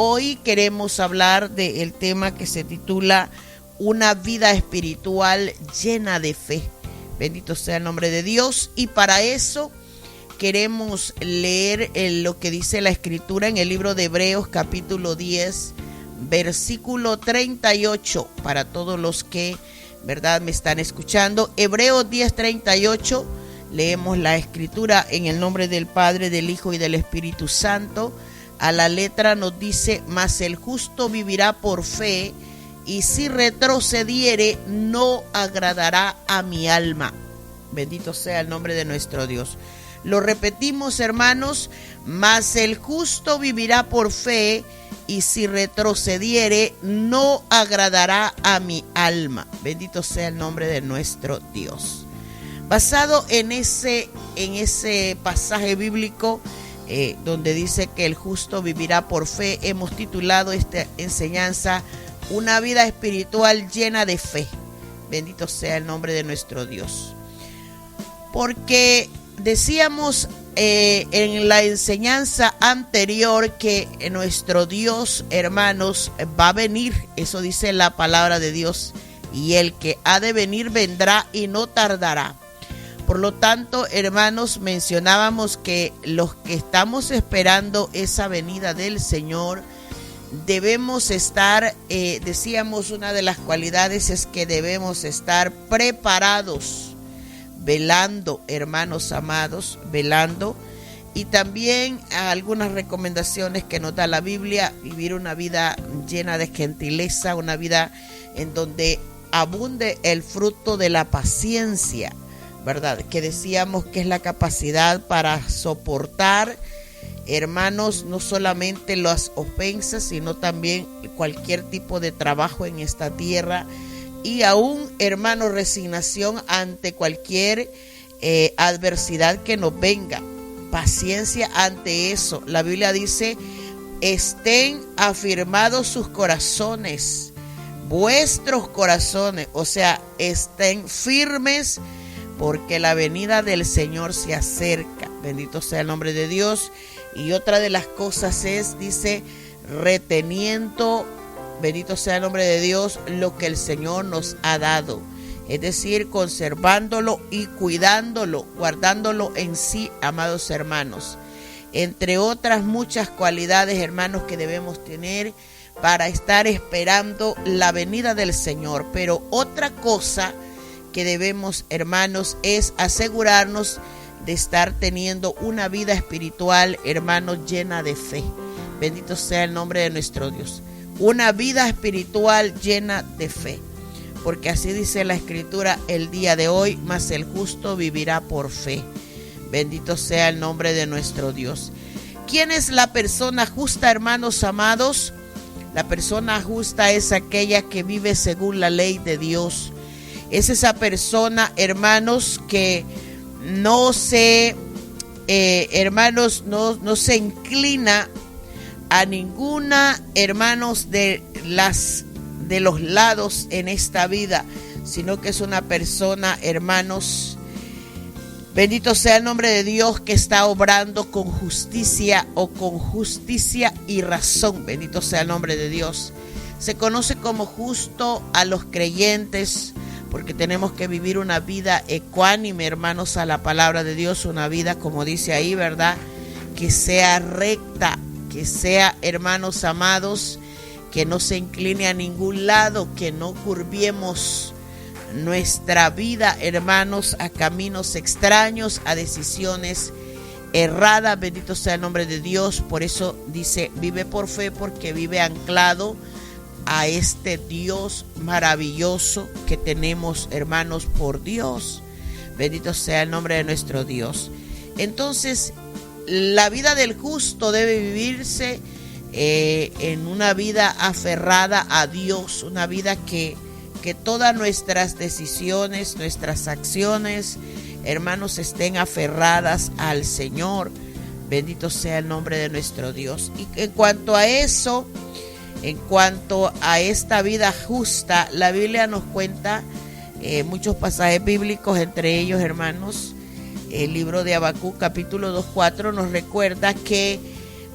Hoy queremos hablar del tema que se titula Una vida espiritual llena de fe. Bendito sea el nombre de Dios. Y para eso queremos leer lo que dice la Escritura en el libro de Hebreos capítulo 10, versículo 38, para todos los que, ¿verdad?, me están escuchando. Hebreos 10, 38, leemos la Escritura en el nombre del Padre, del Hijo y del Espíritu Santo. A la letra nos dice: mas el justo vivirá por fe, y si retrocediere no agradará a mi alma. Bendito sea el nombre de nuestro Dios. Lo repetimos, hermanos: mas el justo vivirá por fe, y si retrocediere no agradará a mi alma. Bendito sea el nombre de nuestro Dios. Basado en ese pasaje bíblico donde dice que el justo vivirá por fe, hemos titulado esta enseñanza Una vida espiritual llena de fe. Bendito sea el nombre de nuestro Dios. Porque decíamos en la enseñanza anterior que nuestro Dios, hermanos, va a venir. Eso dice la palabra de Dios. Y el que ha de venir vendrá y no tardará. Por lo tanto, hermanos, mencionábamos que los que estamos esperando esa venida del Señor, debemos estar, decíamos, una de las cualidades es que debemos estar preparados, velando, hermanos amados, velando. Y también algunas recomendaciones que nos da la Biblia: vivir una vida llena de gentileza, una vida en donde abunde el fruto de la paciencia, ¿verdad? Que decíamos que es la capacidad para soportar, hermanos, no solamente las ofensas, sino también cualquier tipo de trabajo en esta tierra. Y aún, hermanos, resignación ante cualquier adversidad que nos venga. Paciencia ante eso. La Biblia dice: estén afirmados sus corazones, vuestros corazones. O sea, estén firmes, porque la venida del Señor se acerca. Bendito sea el nombre de Dios. Y otra de las cosas es, dice, reteniendo, bendito sea el nombre de Dios, lo que el Señor nos ha dado. Es decir, conservándolo y cuidándolo, guardándolo en sí, amados hermanos. Entre otras muchas cualidades, hermanos, que debemos tener para estar esperando la venida del Señor. Pero otra cosa que debemos, hermanos, es asegurarnos de estar teniendo una vida espiritual, hermanos, llena de fe. Bendito sea el nombre de nuestro Dios. Una vida espiritual llena de fe. Porque así dice la Escritura el día de hoy: mas el justo vivirá por fe. Bendito sea el nombre de nuestro Dios. ¿Quién es la persona justa, hermanos amados? La persona justa es aquella que vive según la ley de Dios. Es esa persona, hermanos, que no se inclina a ninguna, hermanos, de los lados en esta vida, sino que es una persona, hermanos, bendito sea el nombre de Dios, que está obrando con justicia y razón. Bendito sea el nombre de Dios. Se conoce como justo a los creyentes, porque tenemos que vivir una vida ecuánime, hermanos, a la palabra de Dios, una vida, como dice ahí, ¿verdad?, que sea recta, que sea, hermanos amados, que no se incline a ningún lado, que no curviemos nuestra vida, hermanos, a caminos extraños, a decisiones erradas. Bendito sea el nombre de Dios. Por eso dice: vive por fe, porque vive anclado a este Dios maravilloso que tenemos, hermanos, por Dios. Bendito sea el nombre de nuestro Dios. Entonces, la vida del justo debe vivirse en una vida aferrada a Dios, una vida que todas nuestras decisiones, nuestras acciones, hermanos, estén aferradas al Señor. Bendito sea el nombre de nuestro Dios. Y en cuanto a eso, en cuanto a esta vida justa, la Biblia nos cuenta muchos pasajes bíblicos, entre ellos, hermanos, el libro de Habacuc capítulo 2:4 nos recuerda que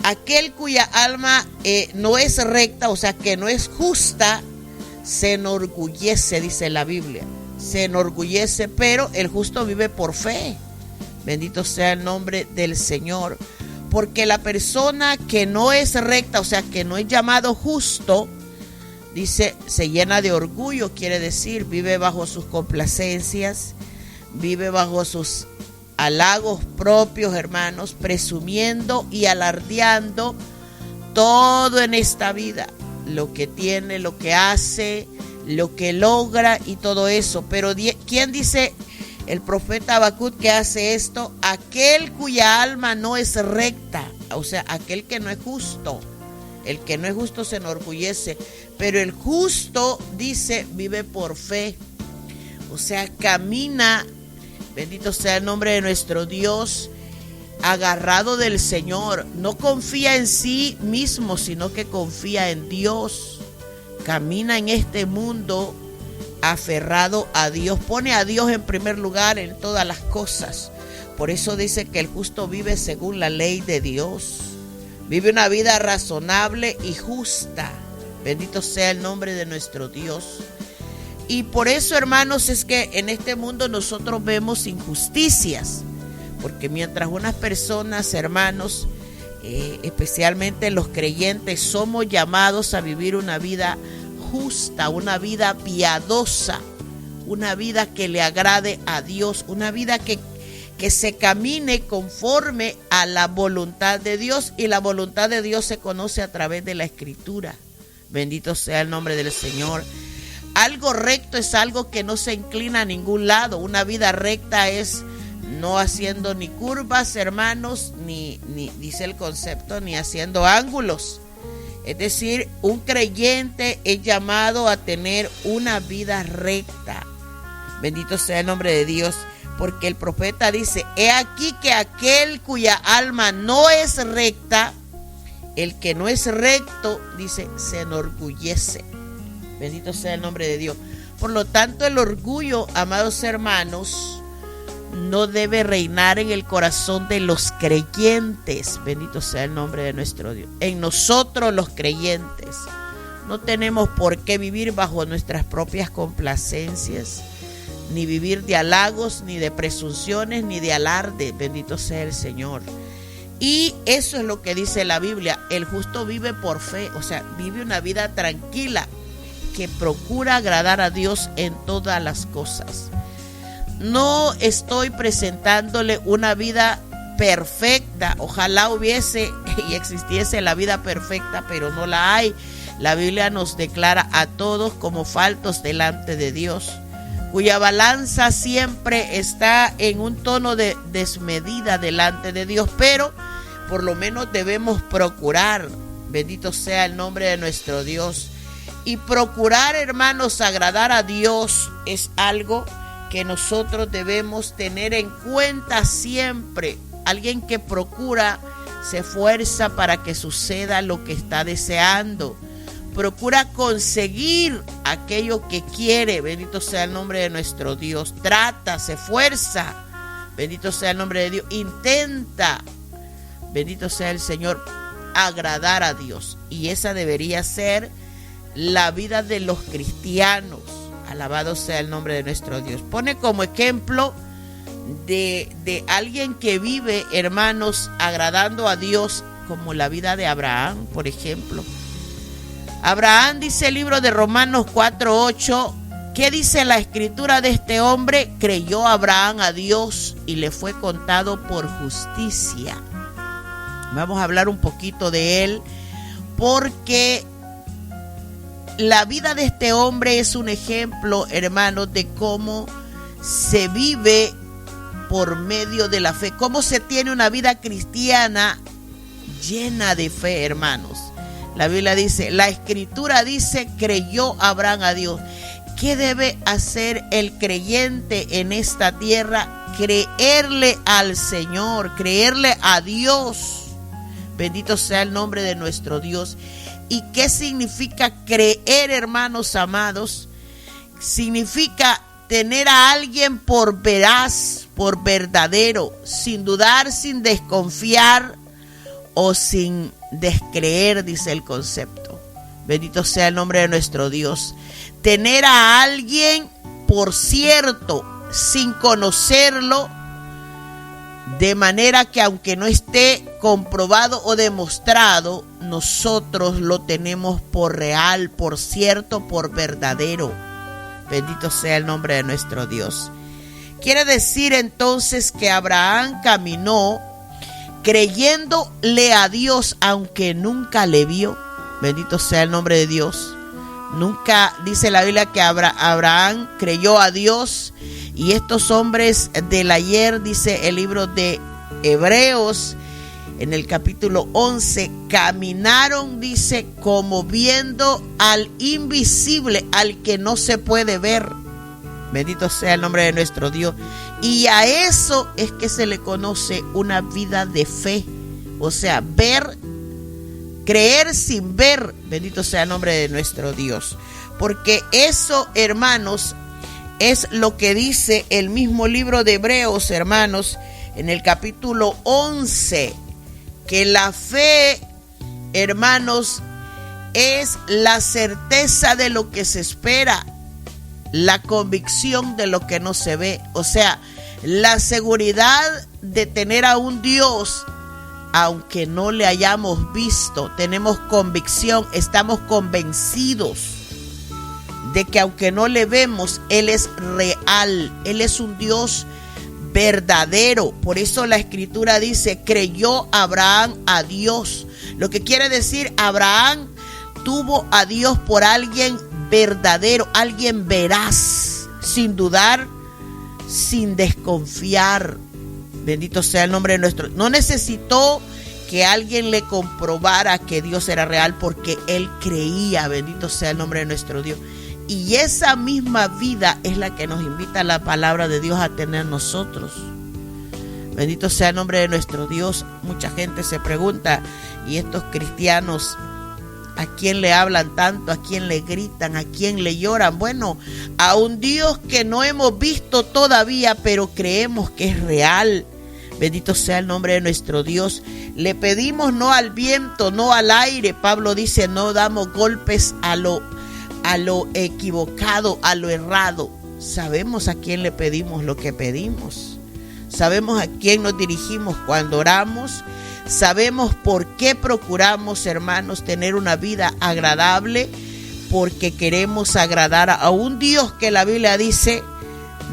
aquel cuya alma no es recta, o sea, que no es justa, se enorgullece, dice la Biblia. Se enorgullece, pero el justo vive por fe. Bendito sea el nombre del Señor. Porque la persona que no es recta, o sea, que no es llamado justo, dice, se llena de orgullo, quiere decir, vive bajo sus complacencias, vive bajo sus halagos propios, hermanos, presumiendo y alardeando todo en esta vida, lo que tiene, lo que hace, lo que logra y todo eso. Pero ¿quién dice el profeta Habacuc que hace esto? Aquel cuya alma no es recta, o sea, aquel que no es justo. El que no es justo se enorgullece, pero el justo, dice, vive por fe, o sea, camina, bendito sea el nombre de nuestro Dios, agarrado del Señor. No confía en sí mismo, sino que confía en Dios. Camina en este mundo aferrado a Dios, pone a Dios en primer lugar en todas las cosas. Por eso dice que el justo vive según la ley de Dios. Vive una vida razonable y justa. Bendito sea el nombre de nuestro Dios. Y por eso, hermanos, es que en este mundo nosotros vemos injusticias. Porque mientras unas personas, hermanos, especialmente los creyentes, somos llamados a vivir una vida justa, una vida piadosa, una vida que le agrade a Dios, una vida que se camine conforme a la voluntad de Dios, y la voluntad de Dios se conoce a través de la Escritura. Bendito sea el nombre del Señor. Algo recto es algo que no se inclina a ningún lado. Una vida recta es no haciendo ni curvas, hermanos, ni dice el concepto, ni haciendo ángulos. Es decir, un creyente es llamado a tener una vida recta. Bendito sea el nombre de Dios. Porque el profeta dice, he aquí que aquel cuya alma no es recta, el que no es recto, dice, se enorgullece. Bendito sea el nombre de Dios. Por lo tanto, el orgullo, amados hermanos, no debe reinar en el corazón de los creyentes. Bendito sea el nombre de nuestro Dios. En nosotros los creyentes no tenemos por qué vivir bajo nuestras propias complacencias, ni vivir de halagos, ni de presunciones, ni de alarde. Bendito sea el Señor. Y eso es lo que dice la Biblia. El justo vive por fe, o sea, vive una vida tranquila, que procura agradar a Dios en todas las cosas. No estoy presentándole una vida perfecta. Ojalá hubiese y existiese la vida perfecta, pero no la hay. La Biblia nos declara a todos como faltos delante de Dios, cuya balanza siempre está en un tono de desmedida delante de Dios, pero por lo menos debemos procurar, bendito sea el nombre de nuestro Dios. Y procurar, hermanos, agradar a Dios es algo que nosotros debemos tener en cuenta siempre. Alguien que procura se esfuerza para que suceda lo que está deseando. Procura conseguir aquello que quiere. Bendito sea el nombre de nuestro Dios. Trata, se esfuerza. Bendito sea el nombre de Dios. Intenta, bendito sea el Señor, agradar a Dios. Y esa debería ser la vida de los cristianos. Alabado sea el nombre de nuestro Dios. Pone como ejemplo de alguien que vive, hermanos, agradando a Dios, como la vida de Abraham, por ejemplo. Abraham, dice el libro de Romanos 4:8, ¿qué dice la escritura de este hombre? Creyó Abraham a Dios y le fue contado por justicia. Vamos a hablar un poquito de él, porque la vida de este hombre es un ejemplo, hermanos, de cómo se vive por medio de la fe, cómo se tiene una vida cristiana llena de fe, hermanos. La Biblia dice, la Escritura dice, creyó Abraham a Dios. ¿Qué debe hacer el creyente en esta tierra? Creerle al Señor, creerle a Dios. Bendito sea el nombre de nuestro Dios. ¿Y qué significa creer, hermanos amados? Significa tener a alguien por veraz, por verdadero, sin dudar, sin desconfiar, o sin descreer, dice el concepto. Bendito sea el nombre de nuestro Dios. Tener a alguien por cierto, sin conocerlo, de manera que aunque no esté comprobado o demostrado, nosotros lo tenemos por real, por cierto, por verdadero. Bendito sea el nombre de nuestro Dios. Quiere decir entonces que Abraham caminó creyéndole a Dios aunque nunca le vio. Bendito sea el nombre de Dios. Nunca, dice la Biblia, que Abraham creyó a Dios. Y estos hombres del ayer, dice el libro de Hebreos, en el capítulo 11, caminaron, dice, como viendo al invisible, al que no se puede ver. Bendito sea el nombre de nuestro Dios. Y a eso es que se le conoce una vida de fe. O sea, ver, creer sin ver. Bendito sea el nombre de nuestro Dios. Porque eso, hermanos, es lo que dice el mismo libro de Hebreos, hermanos, en el capítulo 11, que la fe, hermanos, es la certeza de lo que se espera, la convicción de lo que no se ve. O sea, la seguridad de tener a un Dios, aunque no le hayamos visto, tenemos convicción, estamos convencidos de que aunque no le vemos, Él es real, Él es un Dios verdadero. Por eso la Escritura dice, creyó Abraham a Dios. Lo que quiere decir, Abraham tuvo a Dios por alguien verdadero, alguien veraz, sin dudar, sin desconfiar. Bendito sea el nombre de nuestro. No necesitó que alguien le comprobara que Dios era real, porque él creía. Bendito sea el nombre de nuestro Dios. Y esa misma vida es la que nos invita la palabra de Dios a tener nosotros. Bendito sea el nombre de nuestro Dios. Mucha gente se pregunta, ¿y estos cristianos a quién le hablan tanto? ¿A quién le gritan? ¿A quién le lloran? Bueno, a un Dios que no hemos visto todavía, pero creemos que es real. Bendito sea el nombre de nuestro Dios. Le pedimos no al viento, no al aire. Pablo dice, no damos golpes a lo equivocado, a lo errado. Sabemos a quién le pedimos lo que pedimos. Sabemos a quién nos dirigimos cuando oramos. Sabemos por qué procuramos, hermanos, tener una vida agradable, porque queremos agradar a un Dios que la Biblia dice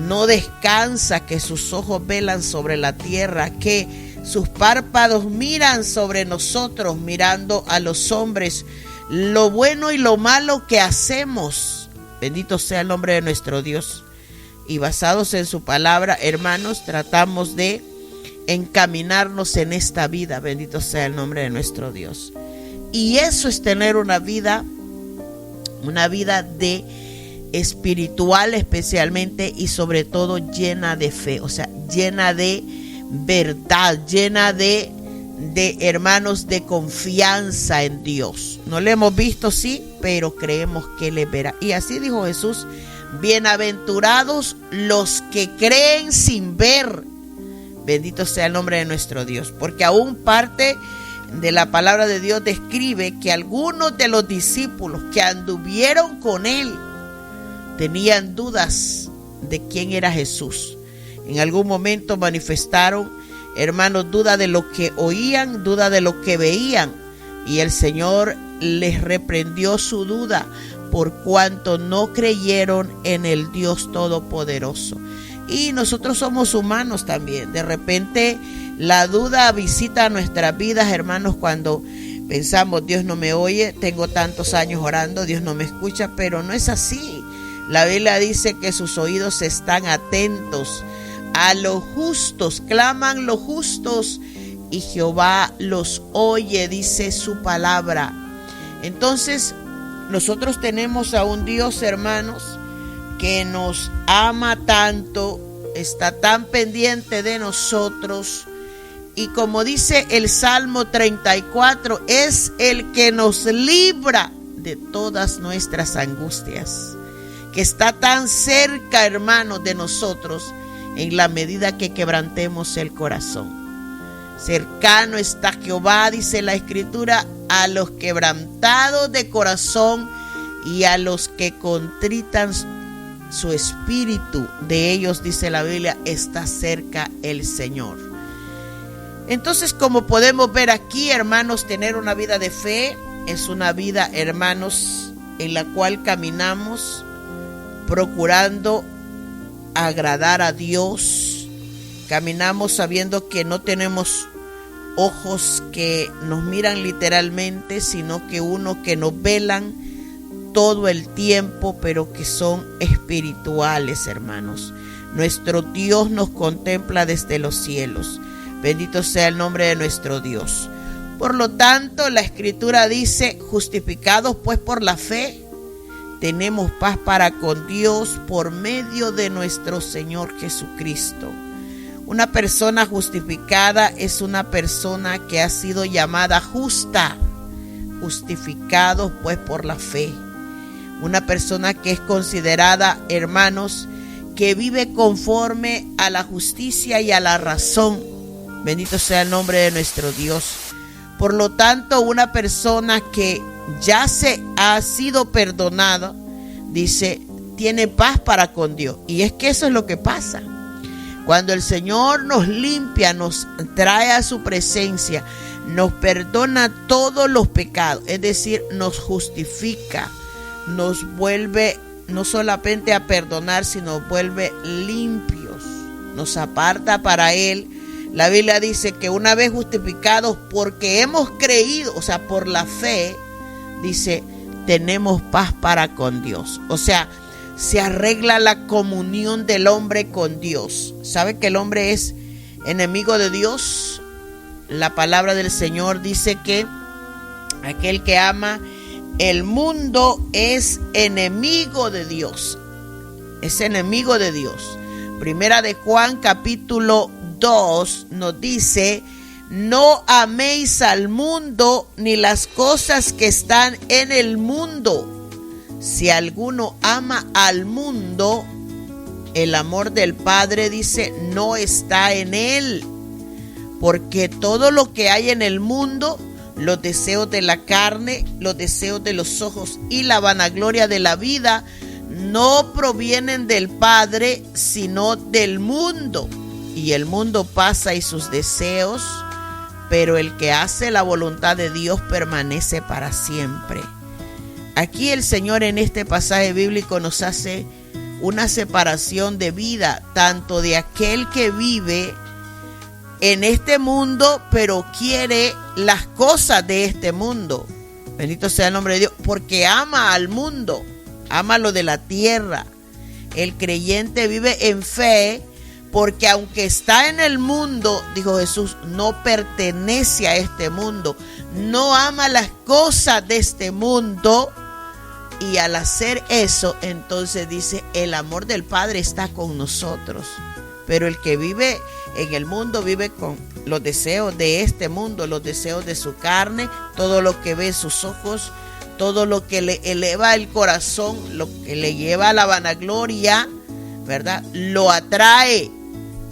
no descansa, que sus ojos velan sobre la tierra, que sus párpados miran sobre nosotros, mirando a los hombres lo bueno y lo malo que hacemos. Bendito sea el nombre de nuestro Dios. Y basados en su palabra, hermanos, tratamos de encaminarnos en esta vida. Bendito sea el nombre de nuestro Dios. Y eso es tener una vida de espiritual especialmente, y sobre todo llena de fe, o sea, llena de verdad, llena de hermanos, de confianza en Dios. No le hemos visto, sí, pero creemos que le verá. Y así dijo Jesús, bienaventurados los que creen sin ver. Bendito sea el nombre de nuestro Dios, porque aún parte de la palabra de Dios describe que algunos de los discípulos que anduvieron con él tenían dudas de quién era Jesús. En algún momento manifestaron, hermanos, duda de lo que oían, duda de lo que veían, y el Señor les reprendió su duda por cuanto no creyeron en el Dios Todopoderoso. Y nosotros somos humanos también. De repente la duda visita nuestras vidas, hermanos, cuando pensamos, Dios no me oye, tengo tantos años orando, Dios no me escucha, pero no es así. La Biblia dice que sus oídos están atentos a los justos, claman los justos y Jehová los oye, dice su palabra. Entonces, nosotros tenemos a un Dios, hermanos, que nos ama tanto, está tan pendiente de nosotros, y como dice el Salmo 34, es el que nos libra de todas nuestras angustias, que está tan cerca, hermanos, de nosotros, en la medida que quebrantemos el corazón. Cercano está Jehová, dice la Escritura, a los quebrantados de corazón y a los que contritan su espíritu. De ellos, dice la Biblia, está cerca el Señor. Entonces, como podemos ver aquí, hermanos, tener una vida de fe es una vida, hermanos, en la cual caminamos procurando agradar a Dios. Caminamos sabiendo que no tenemos ojos que nos miran literalmente, sino que uno que nos velan todo el tiempo, pero que son espirituales, hermanos. Nuestro Dios nos contempla desde los cielos. Bendito sea el nombre de nuestro Dios. Por lo tanto, la Escritura dice, justificados pues por la fe, tenemos paz para con Dios por medio de nuestro Señor Jesucristo. Una persona justificada es una persona que ha sido llamada justa, justificados pues por la fe. Una persona que es considerada, hermanos, que vive conforme a la justicia y a la razón. Bendito sea el nombre de nuestro Dios. Por lo tanto, una persona que ya se ha sido perdonada, dice, tiene paz para con Dios. Y es que eso es lo que pasa. Cuando el Señor nos limpia, nos trae a su presencia, nos perdona todos los pecados, es decir, nos justifica, nos vuelve no solamente a perdonar, sino vuelve limpios, nos aparta para Él. La Biblia dice que una vez justificados porque hemos creído, o sea, por la fe, dice, tenemos paz para con Dios. O sea, se arregla la comunión del hombre con Dios. ¿Sabe que el hombre es enemigo de Dios? La palabra del Señor dice que aquel que ama el mundo es enemigo de Dios. Es enemigo de Dios. Primera de Juan, capítulo 2, nos dice, no améis al mundo ni las cosas que están en el mundo. Si alguno ama al mundo, el amor del Padre, dice, no está en él. Porque todo lo que hay en el mundo, los deseos de la carne, los deseos de los ojos y la vanagloria de la vida, no provienen del Padre, sino del mundo. Y el mundo pasa y sus deseos, pero el que hace la voluntad de Dios permanece para siempre. Aquí el Señor en este pasaje bíblico nos hace una separación de vida, tanto de aquel que vive en este mundo, pero quiere las cosas de este mundo. Bendito sea el nombre de Dios, porque ama al mundo, ama lo de la tierra. El creyente vive en fe, porque aunque está en el mundo, dijo Jesús, no pertenece a este mundo, no ama las cosas de este mundo. Y al hacer eso, entonces dice, el amor del Padre está con nosotros. Pero el que vive en el mundo vive con los deseos de este mundo, los deseos de su carne, todo lo que ve sus ojos, todo lo que le eleva el corazón, lo que le lleva a la vanagloria, ¿verdad? Lo atrae.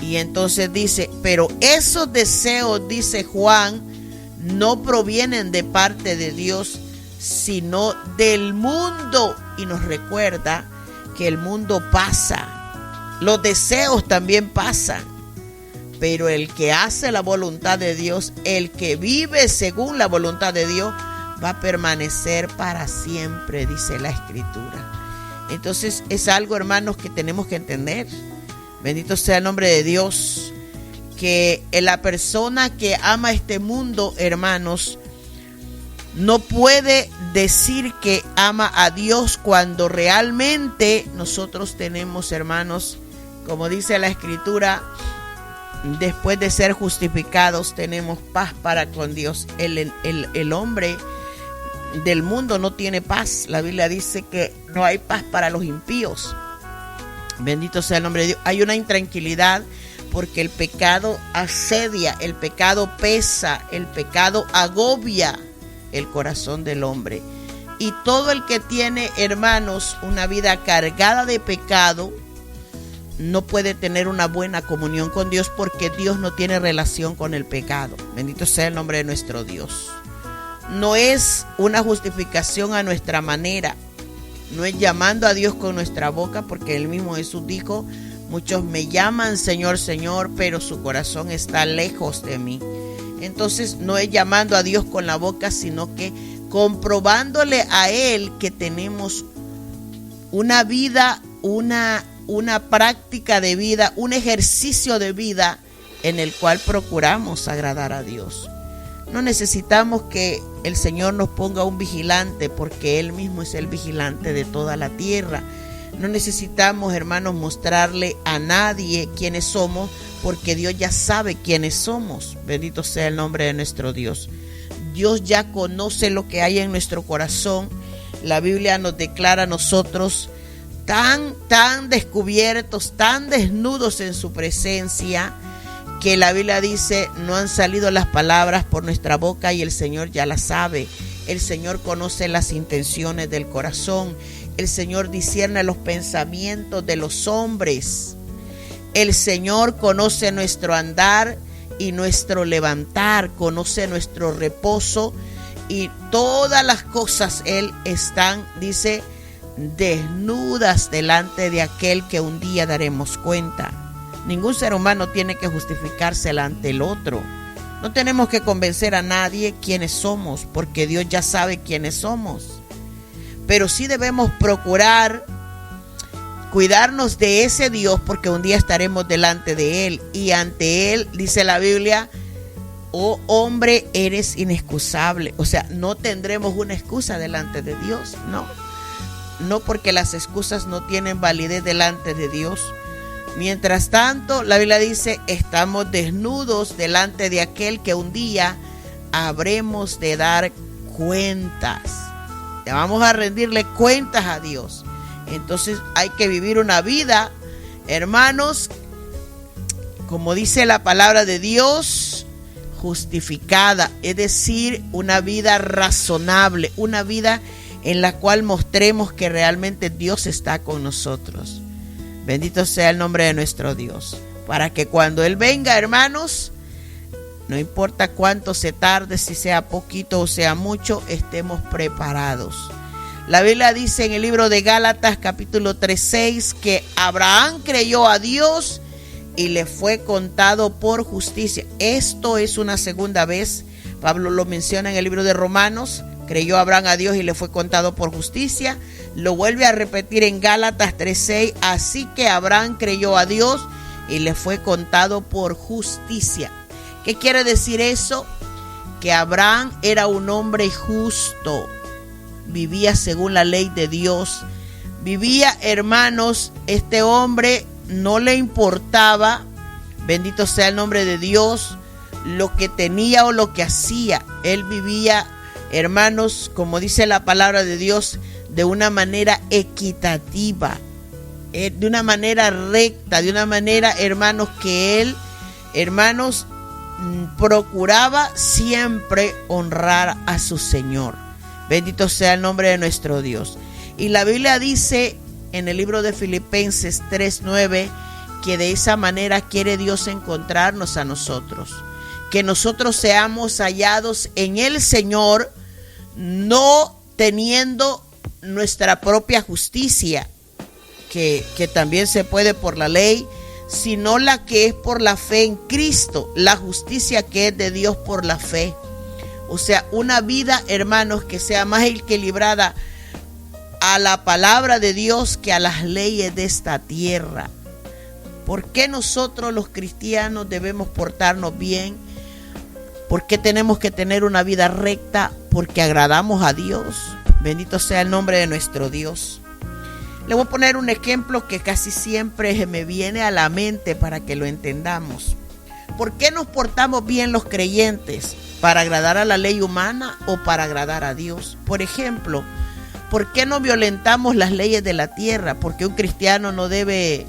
Y entonces dice, pero esos deseos, dice Juan, no provienen de parte de Dios, sino del mundo. Y nos recuerda que el mundo pasa, los deseos también pasan, pero el que hace la voluntad de Dios, el que vive según la voluntad de Dios, va a permanecer para siempre, dice la Escritura. Entonces es algo, hermanos, que tenemos que entender. Bendito sea el nombre de Dios, que la persona que ama este mundo, hermanos, no puede decir que ama a Dios cuando realmente nosotros tenemos, hermanos, como dice la Escritura, después de ser justificados tenemos paz para con Dios. El hombre del mundo no tiene paz. La Biblia dice que no hay paz para los impíos. Bendito sea el nombre de Dios. Hay una intranquilidad porque el pecado asedia, el pecado pesa, el pecado agobia el corazón del hombre. Y todo el que tiene, hermanos, una vida cargada de pecado, no puede tener una buena comunión con Dios, porque Dios no tiene relación con el pecado. Bendito sea el nombre de nuestro Dios. No es una justificación a nuestra manera, no es llamando a Dios con nuestra boca, porque el mismo Jesús dijo: muchos me llaman Señor, Señor, pero su corazón está lejos de mí. Entonces no es llamando a Dios con la boca, sino que comprobándole a Él que tenemos una vida, una práctica de vida, un ejercicio de vida en el cual procuramos agradar a Dios. No necesitamos que el Señor nos ponga un vigilante, porque Él mismo es el vigilante de toda la tierra. No necesitamos, hermanos, mostrarle a nadie quiénes somos, porque Dios ya sabe quiénes somos. Bendito sea el nombre de nuestro Dios. Dios ya conoce lo que hay en nuestro corazón. La Biblia nos declara a nosotros tan descubiertos, tan desnudos en su presencia, que la Biblia dice: no han salido las palabras por nuestra boca y el Señor ya las sabe. El Señor conoce las intenciones del corazón. El Señor discierne los pensamientos de los hombres. El Señor conoce nuestro andar y nuestro levantar, conoce nuestro reposo, y todas las cosas Él están, dice, desnudas delante de aquel que un día daremos cuenta. Ningún ser humano tiene que justificarse ante el otro. No tenemos que convencer a nadie quiénes somos, porque Dios ya sabe quiénes somos. Pero sí debemos procurar cuidarnos de ese Dios, porque un día estaremos delante de Él, y ante Él, dice la Biblia: oh hombre, eres inexcusable. O sea, no tendremos una excusa delante de Dios, no, porque las excusas no tienen validez delante de Dios. Mientras tanto, la Biblia dice: estamos desnudos delante de aquel que un día habremos de dar cuentas. Vamos a rendirle cuentas a Dios. Entonces hay que vivir una vida, hermanos, como dice la palabra de Dios, justificada, es decir, una vida razonable, una vida en la cual mostremos que realmente Dios está con nosotros. Bendito sea el nombre de nuestro Dios, para que cuando Él venga, hermanos, no importa cuánto se tarde, si sea poquito o sea mucho, estemos preparados. La Biblia dice en el libro de Gálatas capítulo 3:6 que Abraham creyó a Dios y le fue contado por justicia. Esto es una segunda vez. Pablo lo menciona en el libro de Romanos. Creyó Abraham a Dios y le fue contado por justicia. Lo vuelve a repetir en Gálatas 3:6. Así que Abraham creyó a Dios y le fue contado por justicia. ¿Qué quiere decir eso? Que Abraham era un hombre justo. Vivía según la ley de Dios. Vivía, hermanos, este hombre no le importaba, bendito sea el nombre de Dios, lo que tenía o lo que hacía. Él vivía, hermanos, como dice la palabra de Dios, de una manera equitativa, de una manera recta, de una manera, hermanos, que él, hermanos, procuraba siempre honrar a su Señor. Bendito sea el nombre de nuestro Dios. Y la Biblia dice en el libro de Filipenses 3:9 que de esa manera quiere Dios encontrarnos a nosotros, que nosotros seamos hallados en el Señor, no teniendo nuestra propia justicia, que también se puede por la ley, sino la que es por la fe en Cristo, la justicia que es de Dios por la fe. O sea, una vida, hermanos, que sea más equilibrada a la palabra de Dios que a las leyes de esta tierra. ¿Por qué nosotros los cristianos debemos portarnos bien? ¿Por qué tenemos que tener una vida recta? Porque agradamos a Dios. Bendito sea el nombre de nuestro Dios. Le voy a poner un ejemplo que casi siempre me viene a la mente para que lo entendamos. ¿Por qué nos portamos bien los creyentes? ¿Para agradar a la ley humana o para agradar a Dios? Por ejemplo, ¿por qué no violentamos las leyes de la tierra? Porque un cristiano no debe,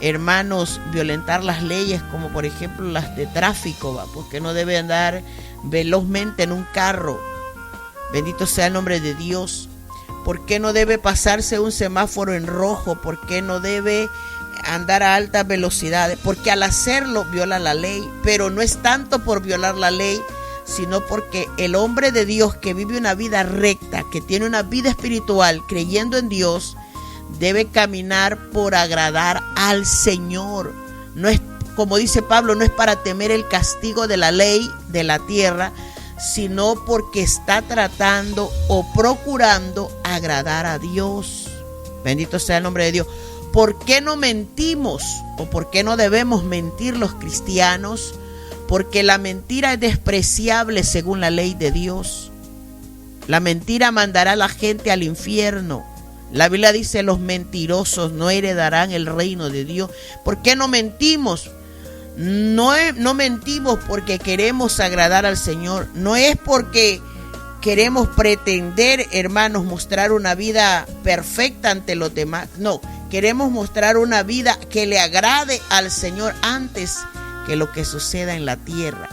hermanos, violentar las leyes como por ejemplo las de tráfico, ¿va? Porque no debe andar velozmente en un carro. Bendito sea el nombre de Dios. ¿Por qué no debe pasarse un semáforo en rojo? ¿Por qué no debe andar a altas velocidades, porque al hacerlo viola la ley, pero no es tanto por violar la ley, sino porque el hombre de Dios que vive una vida recta, que tiene una vida espiritual creyendo en Dios, debe caminar por agradar al Señor. No es, como dice Pablo, no es para temer el castigo de la ley de la tierra, sino porque está tratando o procurando agradar a Dios. Bendito sea el nombre de Dios. ¿Por qué no mentimos? ¿O por qué no debemos mentir los cristianos? Porque la mentira es despreciable según la ley de Dios. La mentira mandará a la gente al infierno. La Biblia dice: los mentirosos no heredarán el reino de Dios. ¿Por qué no mentimos? No mentimos porque queremos agradar al Señor. No es porque queremos pretender, hermanos, mostrar una vida perfecta ante los demás. No, queremos mostrar una vida que le agrade al Señor antes que lo que suceda en la tierra.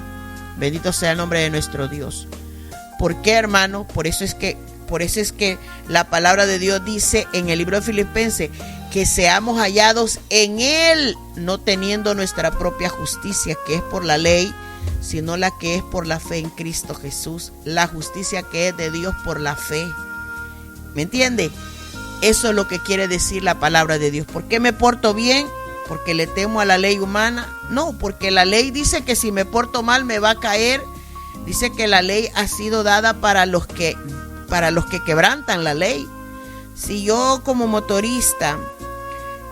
Bendito sea el nombre de nuestro Dios. ¿Por qué, hermano? Por eso es que la palabra de Dios dice en el libro de Filipenses que seamos hallados en Él, no teniendo nuestra propia justicia, que es por la ley, sino la que es por la fe en Cristo Jesús, la justicia que es de Dios por la fe. ¿Me entiende? Eso es lo que quiere decir la palabra de Dios. ¿Por qué me porto bien? ¿Porque le temo a la ley humana? No, porque la ley dice que si me porto mal me va a caer. Dice que la ley ha sido dada para los que quebrantan la ley. Si yo como motorista,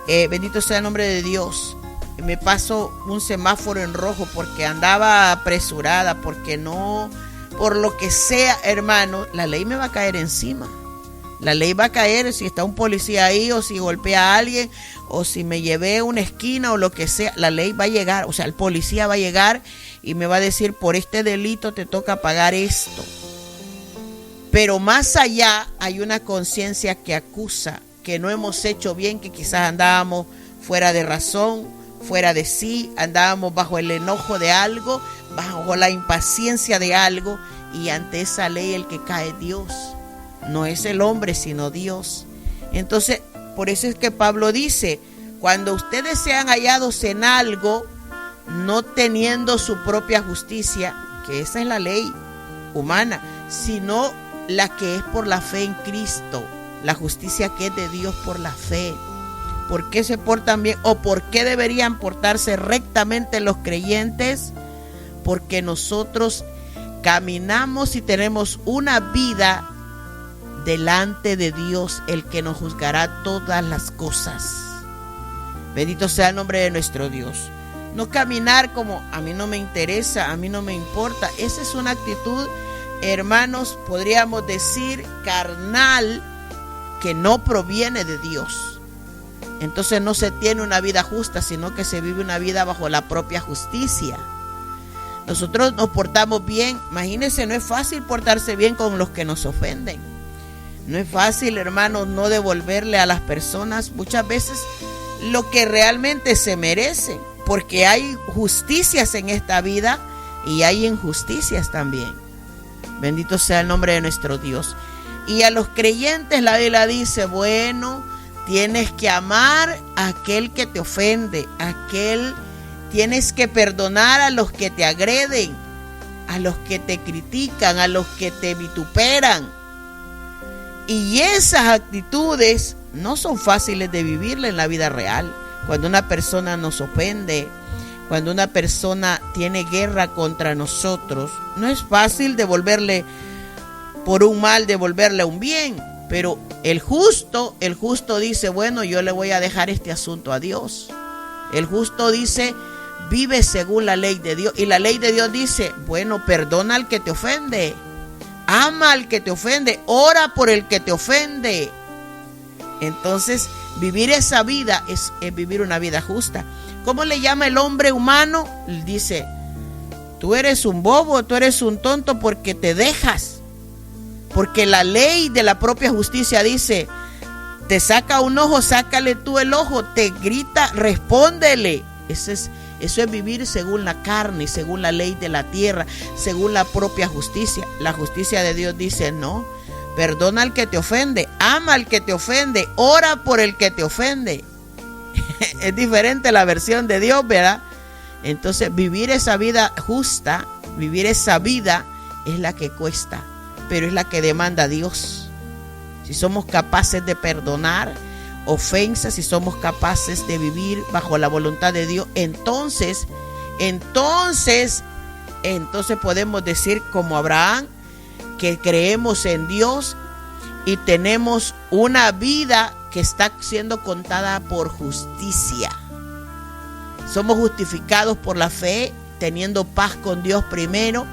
bendito sea el nombre de Dios, me paso un semáforo en rojo porque andaba apresurada, porque no, por lo que sea, hermano, la ley me va a caer encima. La ley va a caer si está un policía ahí, o si golpea a alguien, o si me llevé a una esquina o lo que sea. La ley va a llegar, o sea, el policía va a llegar y me va a decir: por este delito te toca pagar esto. Pero más allá hay una conciencia que acusa que no hemos hecho bien, que quizás andábamos fuera de razón, fuera de sí, andábamos bajo el enojo de algo, bajo la impaciencia de algo, y ante esa ley el que cae es Dios. No es el hombre, sino Dios. Entonces, por eso es que Pablo dice: cuando ustedes sean hallados en algo, no teniendo su propia justicia, que esa es la ley humana, sino la que es por la fe en Cristo, la justicia que es de Dios por la fe. ¿Por qué se portan bien? ¿O por qué deberían portarse rectamente los creyentes? Porque nosotros caminamos y tenemos una vida delante de Dios, el que nos juzgará todas las cosas. Bendito sea el nombre de nuestro Dios. No caminar como: a mí no me interesa, a mí no me importa. Esa es una actitud, hermanos, podríamos decir carnal, que no proviene de Dios. Entonces no se tiene una vida justa, sino que se vive una vida bajo la propia justicia. Nosotros nos portamos bien. Imagínense, no es fácil portarse bien con los que nos ofenden. No es fácil, hermanos, no devolverle a las personas muchas veces lo que realmente se merecen, porque hay justicias en esta vida y hay injusticias también. Bendito sea el nombre de nuestro Dios. Y a los creyentes la Biblia dice: bueno, tienes que amar a aquel que te ofende, tienes que perdonar a los que te agreden, a los que te critican, a los que te vituperan. Y esas actitudes no son fáciles de vivirla en la vida real. Cuando una persona nos ofende, cuando una persona tiene guerra contra nosotros, no es fácil devolverle por un mal, devolverle un bien. Pero el justo dice: bueno, yo le voy a dejar este asunto a Dios. El justo dice: vive según la ley de Dios. Y la ley de Dios dice: bueno, perdona al que te ofende, ama al que te ofende, ora por el que te ofende. Entonces, vivir esa vida es vivir una vida justa. ¿Cómo le llama el hombre humano? Dice: tú eres un bobo, tú eres un tonto porque te dejas. Porque la ley de la propia justicia dice: te saca un ojo, sácale tú el ojo, te grita, respóndele. Eso es vivir según la carne, según la ley de la tierra, según la propia justicia. La justicia de Dios dice: no, perdona al que te ofende, ama al que te ofende, ora por el que te ofende. Es diferente la versión de Dios, ¿verdad? Entonces, vivir esa vida justa, vivir esa vida es la que cuesta, pero es la que demanda Dios. Si somos capaces de perdonar ofensas, si somos capaces de vivir bajo la voluntad de Dios, entonces podemos decir como Abraham que creemos en Dios y tenemos una vida que está siendo contada por justicia. Somos justificados por la fe, teniendo paz con Dios primero,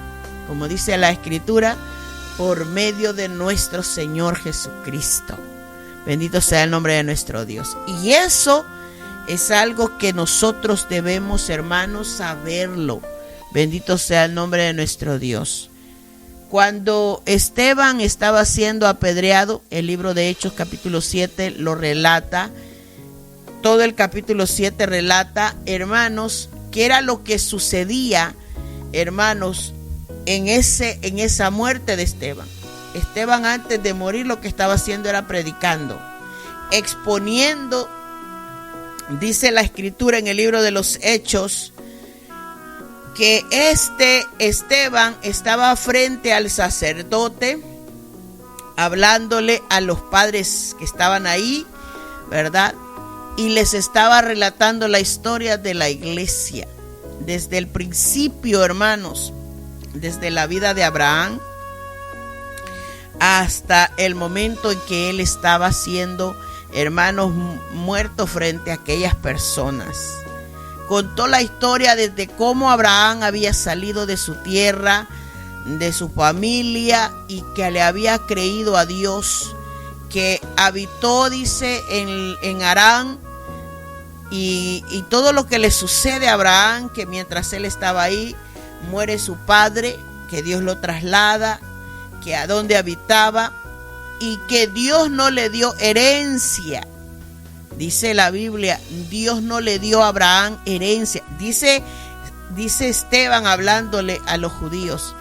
como dice la Escritura, por medio de nuestro Señor Jesucristo. Bendito sea el nombre de nuestro Dios. Y eso es algo que nosotros debemos, hermanos, saberlo. Bendito sea el nombre de nuestro Dios. Cuando Esteban estaba siendo apedreado, el libro de Hechos capítulo 7 lo relata. Todo el capítulo 7 relata, hermanos, qué era lo que sucedía, hermanos, en esa muerte de Esteban. Esteban, antes de morir, lo que estaba haciendo era predicando, exponiendo, dice la Escritura en el libro de los Hechos, que Esteban estaba frente al sacerdote, hablándole a los padres que estaban ahí, ¿verdad? Y les estaba relatando la historia de la iglesia, desde el principio, hermanos, desde la vida de Abraham hasta el momento en que él estaba siendo, hermanos, muerto frente a aquellas personas. Contó la historia desde cómo Abraham había salido de su tierra, de su familia, y que le había creído a Dios, que habitó, dice, en Harán, y todo lo que le sucede a Abraham, que mientras él estaba ahí, muere su padre, que Dios lo traslada, que a donde habitaba, y que Dios no le dio herencia. Dice la Biblia, Dios no le dio a Abraham herencia. Dice Esteban hablándole a los judíos,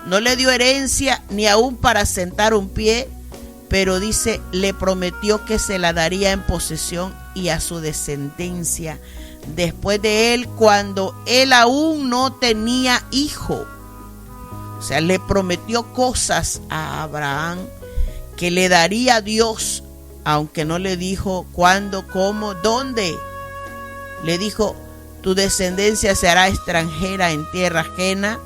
no le dio herencia ni aún para sentar un pie, pero dice, le prometió que se la daría en posesión y a su descendencia después de él, cuando él aún no tenía hijo. O sea, le prometió cosas a Abraham que le daría a Dios, aunque no le dijo cuándo, cómo, dónde. Le dijo, tu descendencia se hará extranjera en tierra ajena,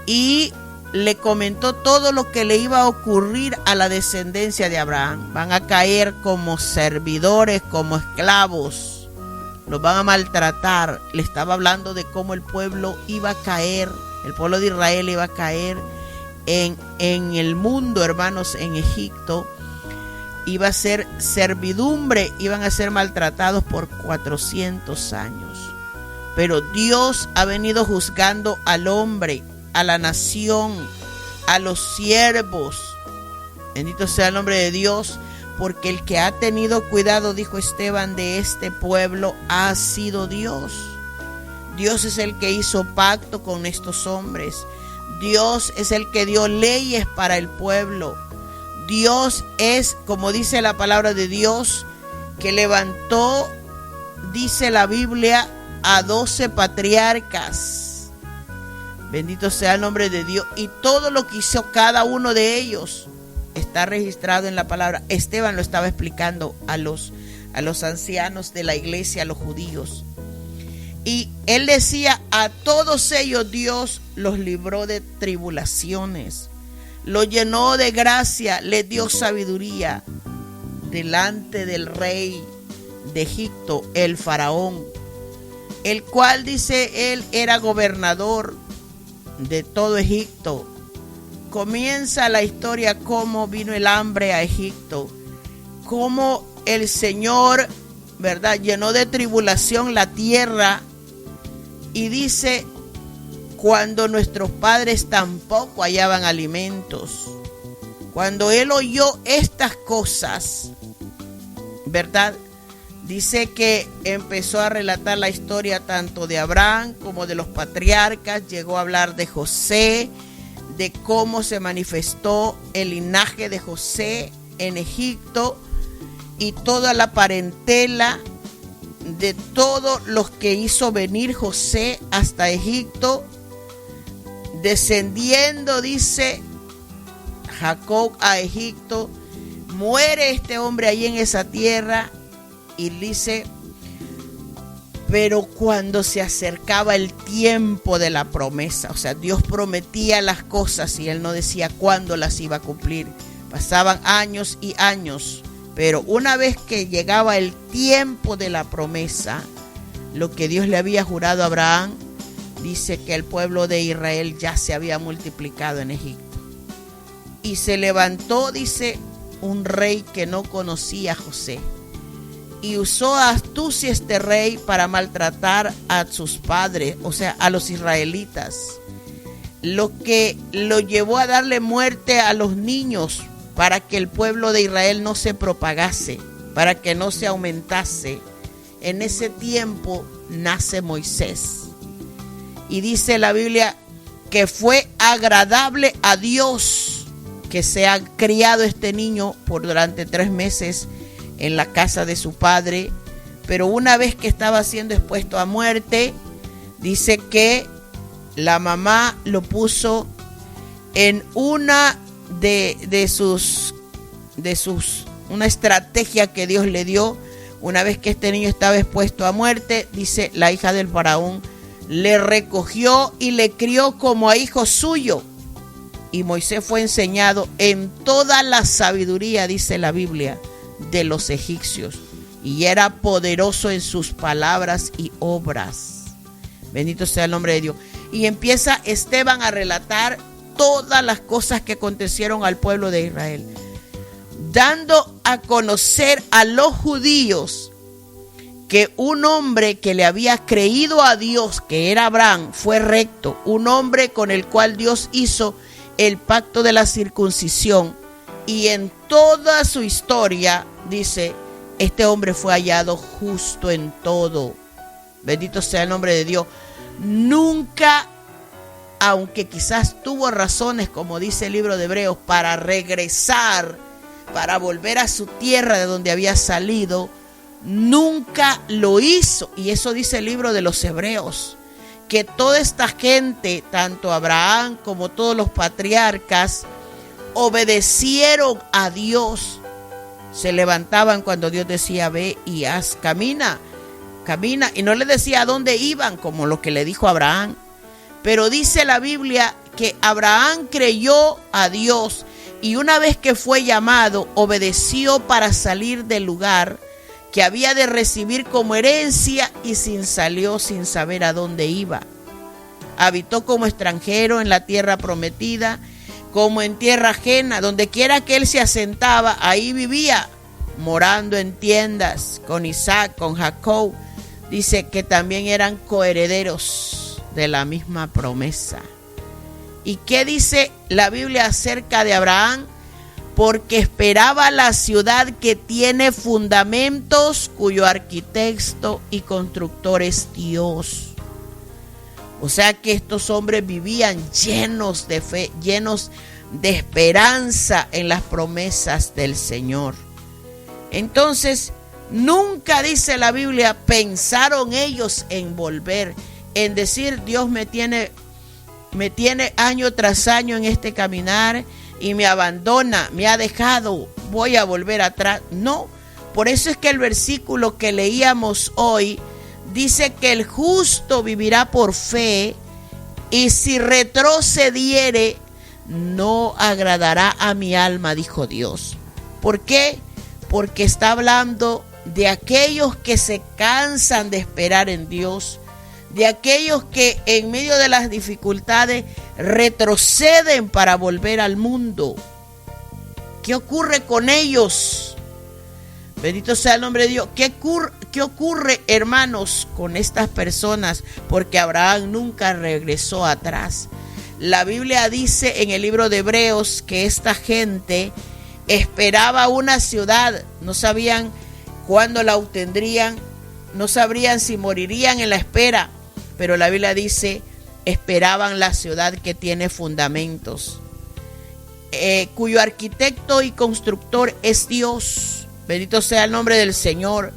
y le comentó todo lo que le iba a ocurrir a la descendencia de Abraham. Van a caer como servidores, como esclavos, los van a maltratar. Le estaba hablando de cómo el pueblo iba a caer, el pueblo de Israel iba a caer en el mundo, hermanos, en Egipto. Iba a ser servidumbre, iban a ser maltratados por 400 años. Pero Dios ha venido juzgando al hombre, a la nación, a los siervos. Bendito sea el nombre de Dios, porque el que ha tenido cuidado, dijo Esteban, de este pueblo ha sido Dios. Dios es el que hizo pacto con estos hombres. Dios es el que dio leyes para el pueblo. Dios es, como dice la palabra de Dios, que levantó, dice la Biblia, a 12 patriarcas. Bendito sea el nombre de Dios. Y todo lo que hizo cada uno de ellos está registrado en la palabra. Esteban lo estaba explicando a los ancianos de la iglesia, a los judíos. Y él decía, a todos ellos Dios los libró de tribulaciones, los llenó de gracia, les dio sabiduría delante del rey de Egipto, el faraón, el cual, dice él, era gobernador de todo Egipto. Comienza la historia cómo vino el hambre a Egipto, cómo el Señor, ¿verdad?, llenó de tribulación la tierra. Y dice, cuando nuestros padres tampoco hallaban alimentos. Cuando él oyó estas cosas, ¿verdad?, dice que empezó a relatar la historia tanto de Abraham como de los patriarcas. Llegó a hablar de José, de cómo se manifestó el linaje de José en Egipto y toda la parentela de todos los que hizo venir José hasta Egipto, descendiendo, dice Jacob a Egipto, muere este hombre ahí en esa tierra, y dice, pero cuando se acercaba el tiempo de la promesa, o sea, Dios prometía las cosas y él no decía cuándo las iba a cumplir. Pasaban años y años, pero una vez que llegaba el tiempo de la promesa, lo que Dios le había jurado a Abraham, dice que el pueblo de Israel ya se había multiplicado en Egipto. Y se levantó, dice, un rey que no conocía a José, y usó astucia este rey para maltratar a sus padres, o sea, a los israelitas, lo que lo llevó a darle muerte a los niños para que el pueblo de Israel no se propagase, para que no se aumentase. En ese tiempo nace Moisés, y dice la Biblia que fue agradable a Dios que se ha criado este niño durante 3 meses en la casa de su padre, pero una vez que estaba siendo expuesto a muerte, dice que la mamá lo puso en una una estrategia que Dios le dio. Una vez que este niño estaba expuesto a muerte, dice, la hija del faraón le recogió y le crió como a hijo suyo. Y Moisés fue enseñado en toda la sabiduría, dice la Biblia, de los egipcios, y era poderoso en sus palabras y obras. Bendito sea el nombre de Dios. Y empieza Esteban a relatar todas las cosas que acontecieron al pueblo de Israel, dando a conocer a los judíos que un hombre que le había creído a Dios, que era Abraham, fue recto, un hombre con el cual Dios hizo el pacto de la circuncisión, y en toda su historia, dice, este hombre fue hallado justo en todo. Bendito sea el nombre de Dios. Nunca, aunque quizás tuvo razones, como dice el libro de Hebreos, para regresar, para volver a su tierra de donde había salido, nunca lo hizo. Y eso dice el libro de los Hebreos, que toda esta gente, tanto Abraham como todos los patriarcas, obedecieron a Dios. Se levantaban cuando Dios decía, ve y haz, camina, y no le decía a dónde iban, como lo que le dijo a Abraham. Pero dice la Biblia que Abraham creyó a Dios, y una vez que fue llamado, obedeció para salir del lugar que había de recibir como herencia, y salió sin saber a dónde iba. Habitó como extranjero en la tierra prometida, como en tierra ajena. Donde quiera que él se asentaba, ahí vivía, morando en tiendas con Isaac, con Jacob. Dice que también eran coherederos de la misma promesa. ¿Y qué dice la Biblia acerca de Abraham? Porque esperaba la ciudad que tiene fundamentos, cuyo arquitecto y constructor es Dios. O sea que estos hombres vivían llenos de fe, llenos de esperanza en las promesas del Señor. Entonces, nunca, dice la Biblia, pensaron ellos en volver, en decir, Dios me tiene año tras año en este caminar y me abandona, me ha dejado, voy a volver atrás. No, por eso es que el versículo que leíamos hoy dice que el justo vivirá por fe, y si retrocediere, no agradará a mi alma, dijo Dios. ¿Por qué? Porque está hablando de aquellos que se cansan de esperar en Dios, de aquellos que en medio de las dificultades retroceden para volver al mundo. ¿Qué ocurre con ellos? Bendito sea el nombre de Dios. ¿Qué ocurre, hermanos, con estas personas? Porque Abraham nunca regresó atrás. La Biblia dice en el libro de Hebreos que esta gente esperaba una ciudad, no sabían cuándo la obtendrían, no sabrían si morirían en la espera, pero la Biblia dice, esperaban la ciudad que tiene fundamentos, cuyo arquitecto y constructor es Dios. Bendito sea el nombre del Señor.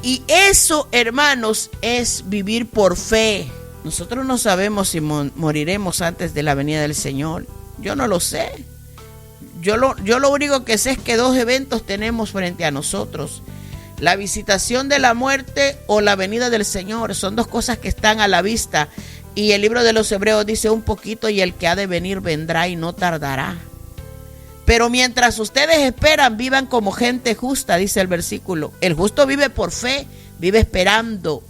Y eso, hermanos, es vivir por fe. Nosotros no sabemos si moriremos antes de la venida del Señor. Yo no lo sé. Yo lo único que sé es que 2 eventos tenemos frente a nosotros: la visitación de la muerte o la venida del Señor. Son 2 cosas que están a la vista. Y el libro de los Hebreos dice un poquito: y el que ha de venir vendrá y no tardará. Pero mientras ustedes esperan, vivan como gente justa, dice el versículo. El justo vive por fe, vive esperando,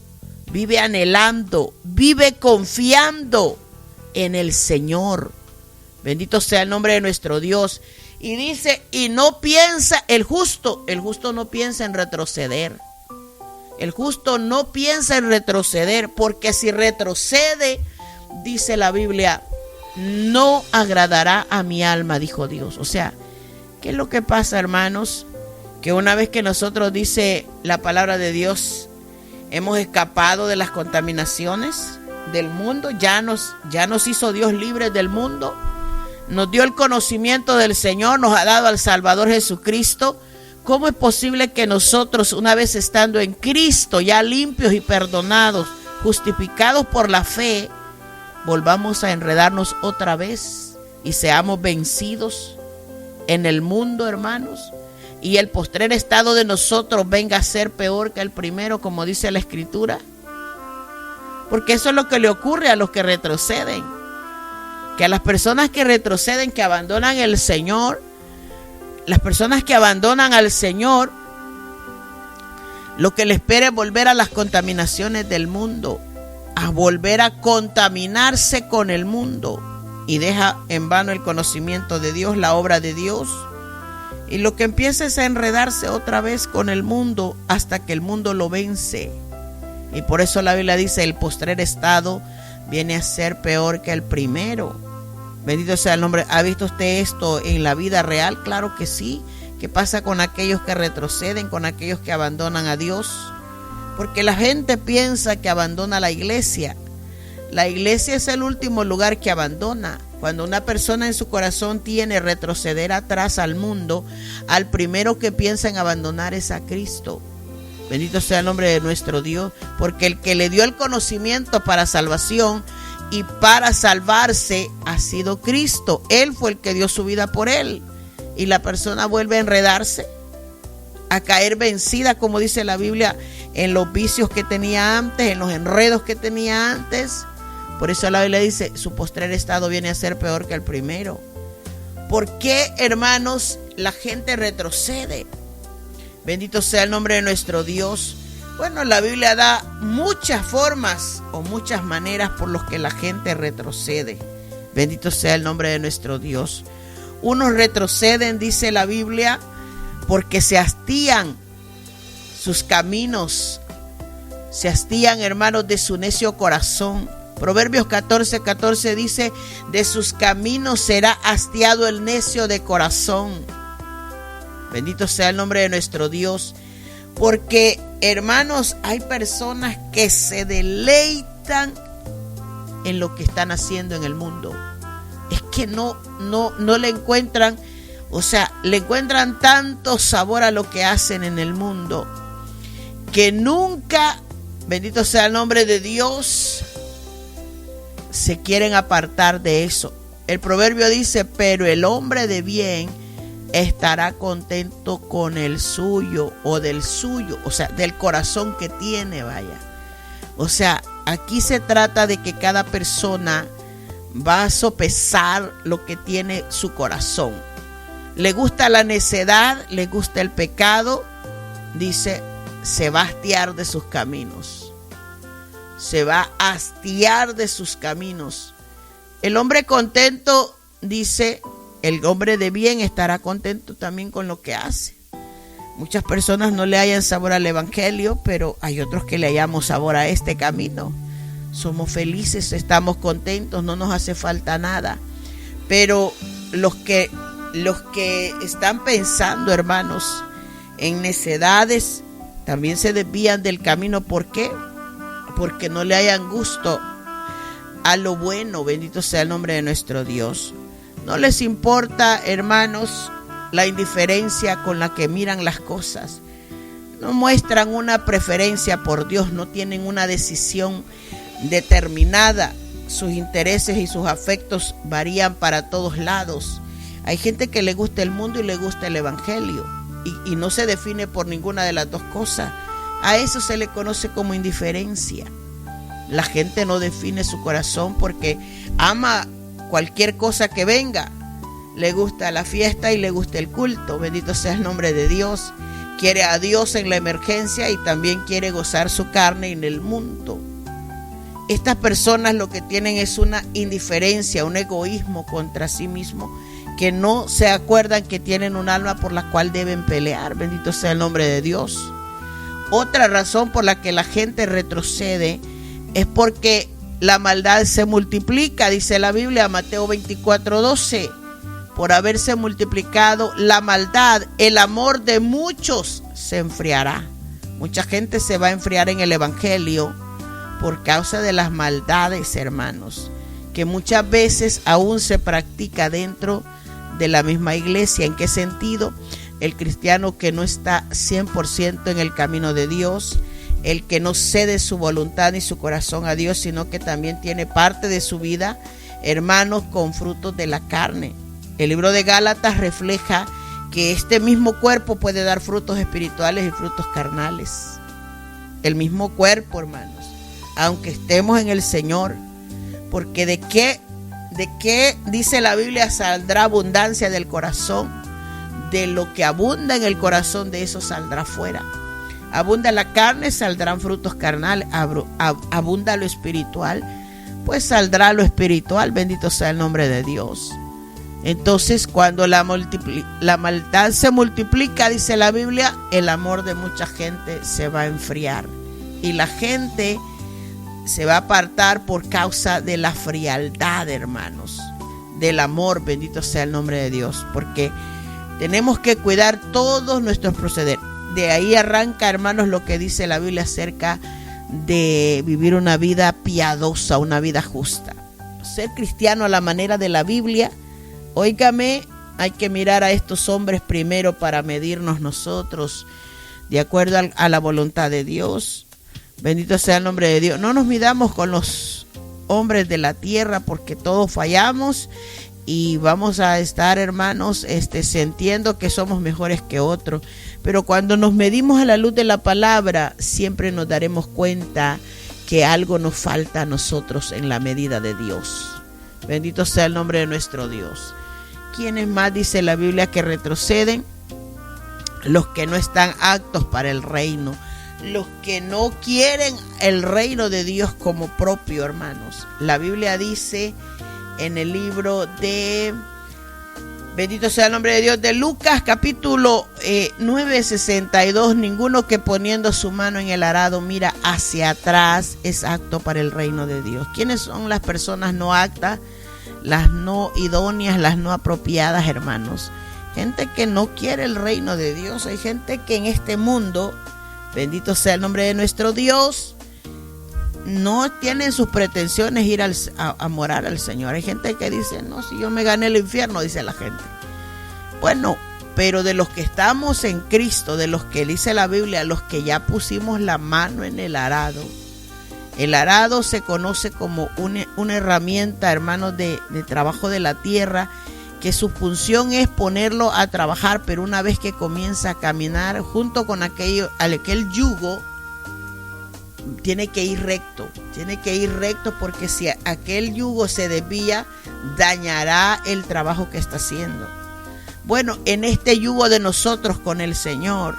vive anhelando, vive confiando en el Señor. Bendito sea el nombre de nuestro Dios. Y dice, y no piensa el justo no piensa en retroceder. El justo no piensa en retroceder, porque si retrocede, dice la Biblia, no agradará a mi alma, dijo Dios. O sea, ¿qué es lo que pasa, hermanos? Que una vez que nosotros, dice la palabra de Dios, hemos escapado de las contaminaciones del mundo, ya nos hizo Dios libres del mundo, nos dio el conocimiento del Señor, nos ha dado al Salvador Jesucristo. ¿Cómo es posible que nosotros, una vez estando en Cristo, ya limpios y perdonados, justificados por la fe, volvamos a enredarnos otra vez y seamos vencidos en el mundo, hermanos? Y el postrer estado de nosotros venga a ser peor que el primero, como dice la Escritura. Porque eso es lo que le ocurre a los que retroceden. Que a las personas que retroceden, que abandonan el Señor, las personas que abandonan al Señor, lo que les espera es volver a las contaminaciones del mundo, a volver a contaminarse con el mundo, y deja en vano el conocimiento de Dios, la obra de Dios, y lo que empieza es a enredarse otra vez con el mundo hasta que el mundo lo vence. Y por eso la Biblia dice, el postrer estado viene a ser peor que el primero. Bendito sea el nombre. ¿Ha visto usted esto en la vida real? Claro que sí. ¿Qué pasa con aquellos que retroceden, con aquellos que abandonan a Dios? Porque la gente piensa que abandona la iglesia. La iglesia es el último lugar que abandona. Cuando una persona en su corazón tiene retroceder atrás al mundo, al primero que piensa en abandonar es a Cristo. Bendito sea el nombre de nuestro Dios, porque el que le dio el conocimiento para salvación y para salvarse ha sido Cristo. Él fue el que dio su vida por él. Y la persona vuelve a enredarse, a caer vencida, como dice la Biblia, en los vicios que tenía antes, en los enredos que tenía antes. Por eso la Biblia dice, su postrer estado viene a ser peor que el primero. ¿Por qué, hermanos, la gente retrocede? Bendito sea el nombre de nuestro Dios. Bueno, la Biblia da muchas formas o muchas maneras por las que la gente retrocede. Bendito sea el nombre de nuestro Dios. Unos retroceden, dice la Biblia, porque se hastían sus caminos. Se hastían, hermanos, de su necio corazón. Proverbios 14:14 dice, de sus caminos será hastiado el necio de corazón. Bendito sea el nombre de nuestro Dios. Porque, hermanos, hay personas que se deleitan en lo que están haciendo en el mundo. Es que no le encuentran, o sea, le encuentran tanto sabor a lo que hacen en el mundo, que nunca, bendito sea el nombre de Dios, se quieren apartar de eso. El proverbio dice, pero el hombre de bien estará contento con el suyo o del suyo, o sea, del corazón que tiene, vaya. O sea, aquí se trata de que cada persona va a sopesar lo que tiene su corazón. Le gusta la necedad, le gusta el pecado, dice, se va a hastiar de sus caminos. Se va a hastiar de sus caminos. El hombre contento, dice, el hombre de bien estará contento también con lo que hace. Muchas personas no le hallan sabor al evangelio, pero hay otros que le hallamos sabor a este camino. Somos felices, estamos contentos, no nos hace falta nada. Pero los que están pensando, hermanos, en necedades, también se desvían del camino. ¿Por qué? Porque no le hayan gusto a lo bueno. Bendito sea el nombre de nuestro Dios. No les importa, hermanos, la indiferencia con la que miran las cosas. no muestran una preferencia por Dios, no tienen una decisión determinada. Sus intereses y sus afectos varían para todos lados. Hay gente que le gusta el mundo y le gusta el evangelio y no se define por ninguna de las dos cosas. A eso se le conoce como indiferencia. La gente no define su corazón porque ama cualquier cosa que venga. Le gusta la fiesta y le gusta el culto. Bendito sea el nombre de Dios. Quiere a Dios en la emergencia y también quiere gozar su carne en el mundo. Estas personas lo que tienen es una indiferencia, un egoísmo contra sí mismo, que no se acuerdan que tienen un alma por la cual deben pelear. Bendito sea el nombre de Dios. Otra razón por la que la gente retrocede es porque la maldad se multiplica, dice la Biblia, Mateo 24:12. Por haberse multiplicado la maldad, el amor de muchos se enfriará. Mucha gente se va a enfriar en el evangelio por causa de las maldades, hermanos, que muchas veces aún se practica dentro de la misma iglesia. ¿En qué sentido? El cristiano que no está 100% en el camino de Dios, el que no cede su voluntad ni su corazón a Dios, sino que también tiene parte de su vida, hermanos, con frutos de la carne. El libro de Gálatas refleja que este mismo cuerpo puede dar frutos espirituales y frutos carnales. El mismo cuerpo, hermanos, aunque estemos en el Señor, porque ¿de qué dice la Biblia? Saldrá abundancia del corazón. De lo que abunda en el corazón, de eso saldrá fuera. Abunda la carne, saldrán frutos carnales. Abunda lo espiritual, pues saldrá lo espiritual. Bendito sea el nombre de Dios. Entonces, cuando la maldad se multiplica, dice la Biblia, el amor de mucha gente se va a enfriar. Y la gente se va a apartar por causa de la frialdad, hermanos, del amor. Bendito sea el nombre de Dios, porque tenemos que cuidar todos nuestros proceder. De ahí arranca, hermanos, lo que dice la Biblia acerca de vivir una vida piadosa, una vida justa. Ser cristiano a la manera de la Biblia. Óigame, hay que mirar a estos hombres primero para medirnos nosotros de acuerdo a la voluntad de Dios. Bendito sea el nombre de Dios. No nos midamos con los hombres de la tierra, porque todos fallamos y vamos a estar, hermanos, sintiendo que somos mejores que otros. Pero cuando nos medimos a la luz de la palabra, siempre nos daremos cuenta que algo nos falta a nosotros en la medida de Dios. Bendito sea el nombre de nuestro Dios. ¿Quiénes más dice la Biblia que retroceden? Los que no están aptos para el reino. Los que no quieren el reino de Dios como propio, hermanos. La Biblia dice en el libro de, bendito sea el nombre de Dios, de Lucas capítulo 9:62, ninguno que poniendo su mano en el arado mira hacia atrás es apto para el reino de Dios. ¿Quiénes son las personas no aptas? Las no idóneas, las no apropiadas, hermanos. Gente que no quiere el reino de Dios. Hay gente que en este mundo, bendito sea el nombre de nuestro Dios, no tienen sus pretensiones ir a morar al Señor. Hay gente que dice, no, si yo me gané el infierno, dice la gente. Bueno, pero de los que estamos en Cristo, de los que dice la Biblia, los que ya pusimos la mano en el arado. El arado se conoce como una herramienta, hermanos, de trabajo de la tierra, que su función es ponerlo a trabajar, pero una vez que comienza a caminar junto con aquel yugo, tiene que ir recto, porque si aquel yugo se desvía, dañará el trabajo que está haciendo. Bueno, en este yugo de nosotros con el Señor,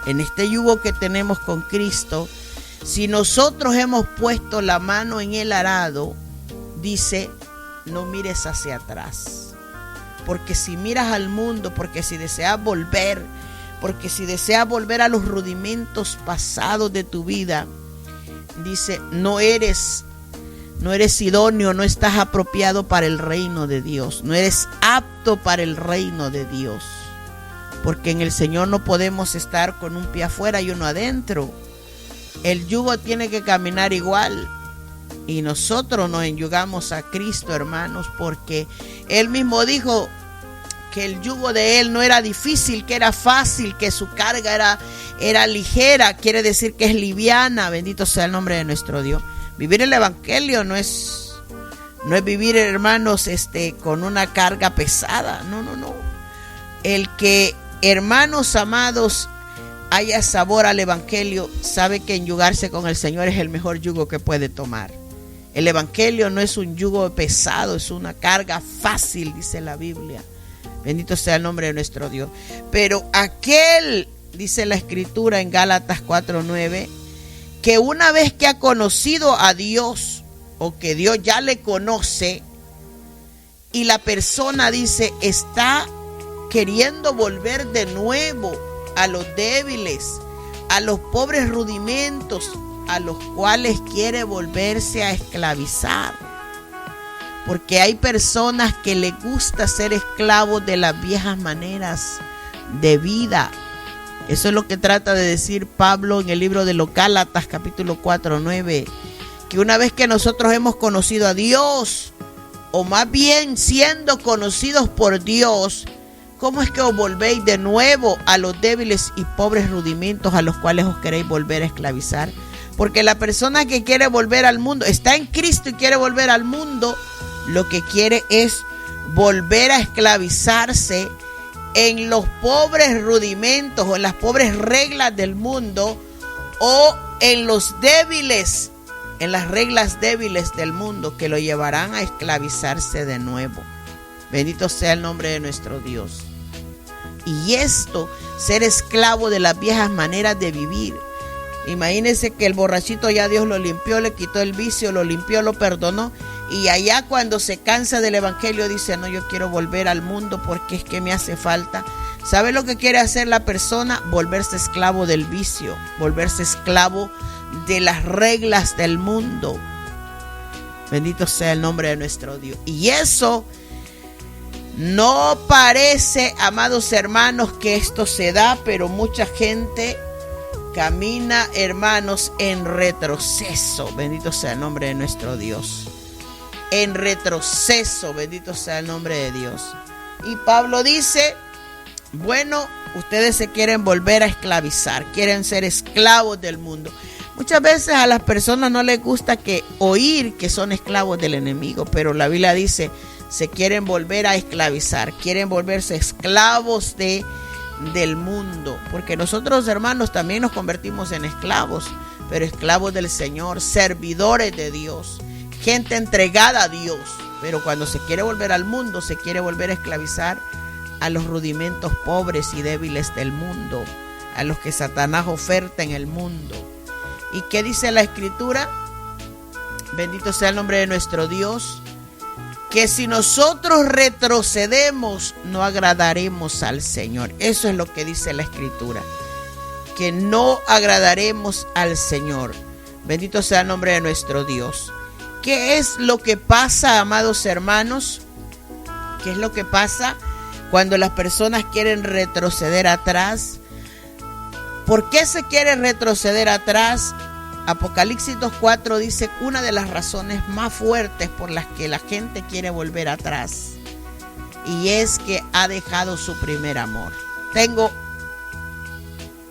en este yugo que tenemos con Cristo, si nosotros hemos puesto la mano en el arado, dice, no mires hacia atrás. Porque si miras al mundo, porque si deseas volver a los rudimentos pasados de tu vida, dice, no eres idóneo, no estás apropiado para el reino de Dios, no eres apto para el reino de Dios. Porque en el Señor no podemos estar con un pie afuera y uno adentro. El yugo tiene que caminar igual. Y nosotros nos enyugamos a Cristo, hermanos, porque Él mismo dijo que el yugo de Él no era difícil, que era fácil, que su carga era ligera, quiere decir que es liviana. Bendito sea el nombre de nuestro Dios. Vivir el evangelio no es vivir, hermanos, con una carga pesada. No. El que, hermanos amados, haya sabor al evangelio, sabe que enyugarse con el Señor es el mejor yugo que puede tomar. El evangelio no es un yugo pesado, es una carga fácil, dice la Biblia. Bendito sea el nombre de nuestro Dios. Pero aquel, dice la Escritura en Gálatas 4:9, que una vez que ha conocido a Dios, o que Dios ya le conoce, y la persona dice, está queriendo volver de nuevo a los débiles, a los pobres rudimentos, a los cuales quiere volverse a esclavizar. Porque hay personas que les gusta ser esclavos de las viejas maneras de vida. Eso es lo que trata de decir Pablo en el libro de los Gálatas, capítulo 4:9. Que una vez que nosotros hemos conocido a Dios, o más bien siendo conocidos por Dios, ¿cómo es que os volvéis de nuevo a los débiles y pobres rudimentos a los cuales os queréis volver a esclavizar? Porque la persona que quiere volver al mundo, está en Cristo y quiere volver al mundo, lo que quiere es volver a esclavizarse en los pobres rudimentos o en las pobres reglas del mundo, o en los débiles, en las reglas débiles del mundo, que lo llevarán a esclavizarse de nuevo. Bendito sea el nombre de nuestro Dios. Y esto, ser esclavo de las viejas maneras de vivir. Imagínense que el borrachito ya Dios lo limpió, le quitó el vicio, lo limpió, lo perdonó. Y allá cuando se cansa del evangelio dice, no, yo quiero volver al mundo porque es que me hace falta. ¿Sabe lo que quiere hacer la persona? Volverse esclavo del vicio, volverse esclavo de las reglas del mundo. Bendito sea el nombre de nuestro Dios. Y eso no parece, amados hermanos, que esto se da, pero mucha gente camina, hermanos, en retroceso. Bendito sea el nombre de nuestro Dios. En retroceso, bendito sea el nombre de Dios. Y Pablo dice, bueno, ustedes se quieren volver a esclavizar, quieren ser esclavos del mundo. Muchas veces a las personas no les gusta oír que son esclavos del enemigo, pero la Biblia dice, se quieren volver a esclavizar, quieren volverse esclavos del mundo, porque nosotros, hermanos, también nos convertimos en esclavos, pero esclavos del Señor, servidores de Dios, gente entregada a Dios. Pero cuando se quiere volver al mundo, se quiere volver a esclavizar a los rudimentos pobres y débiles del mundo, a los que Satanás oferta en el mundo. ¿Y qué dice la Escritura? Bendito sea el nombre de nuestro Dios, que si nosotros retrocedemos, no agradaremos al Señor. Eso es lo que dice la Escritura, que no agradaremos al Señor. Bendito sea el nombre de nuestro Dios. ¿Qué es lo que pasa, amados hermanos? ¿Qué es lo que pasa cuando las personas quieren retroceder atrás? ¿Por qué se quiere retroceder atrás? Apocalipsis 2:4 dice una de las razones más fuertes por las que la gente quiere volver atrás, y es que ha dejado su primer amor. Tengo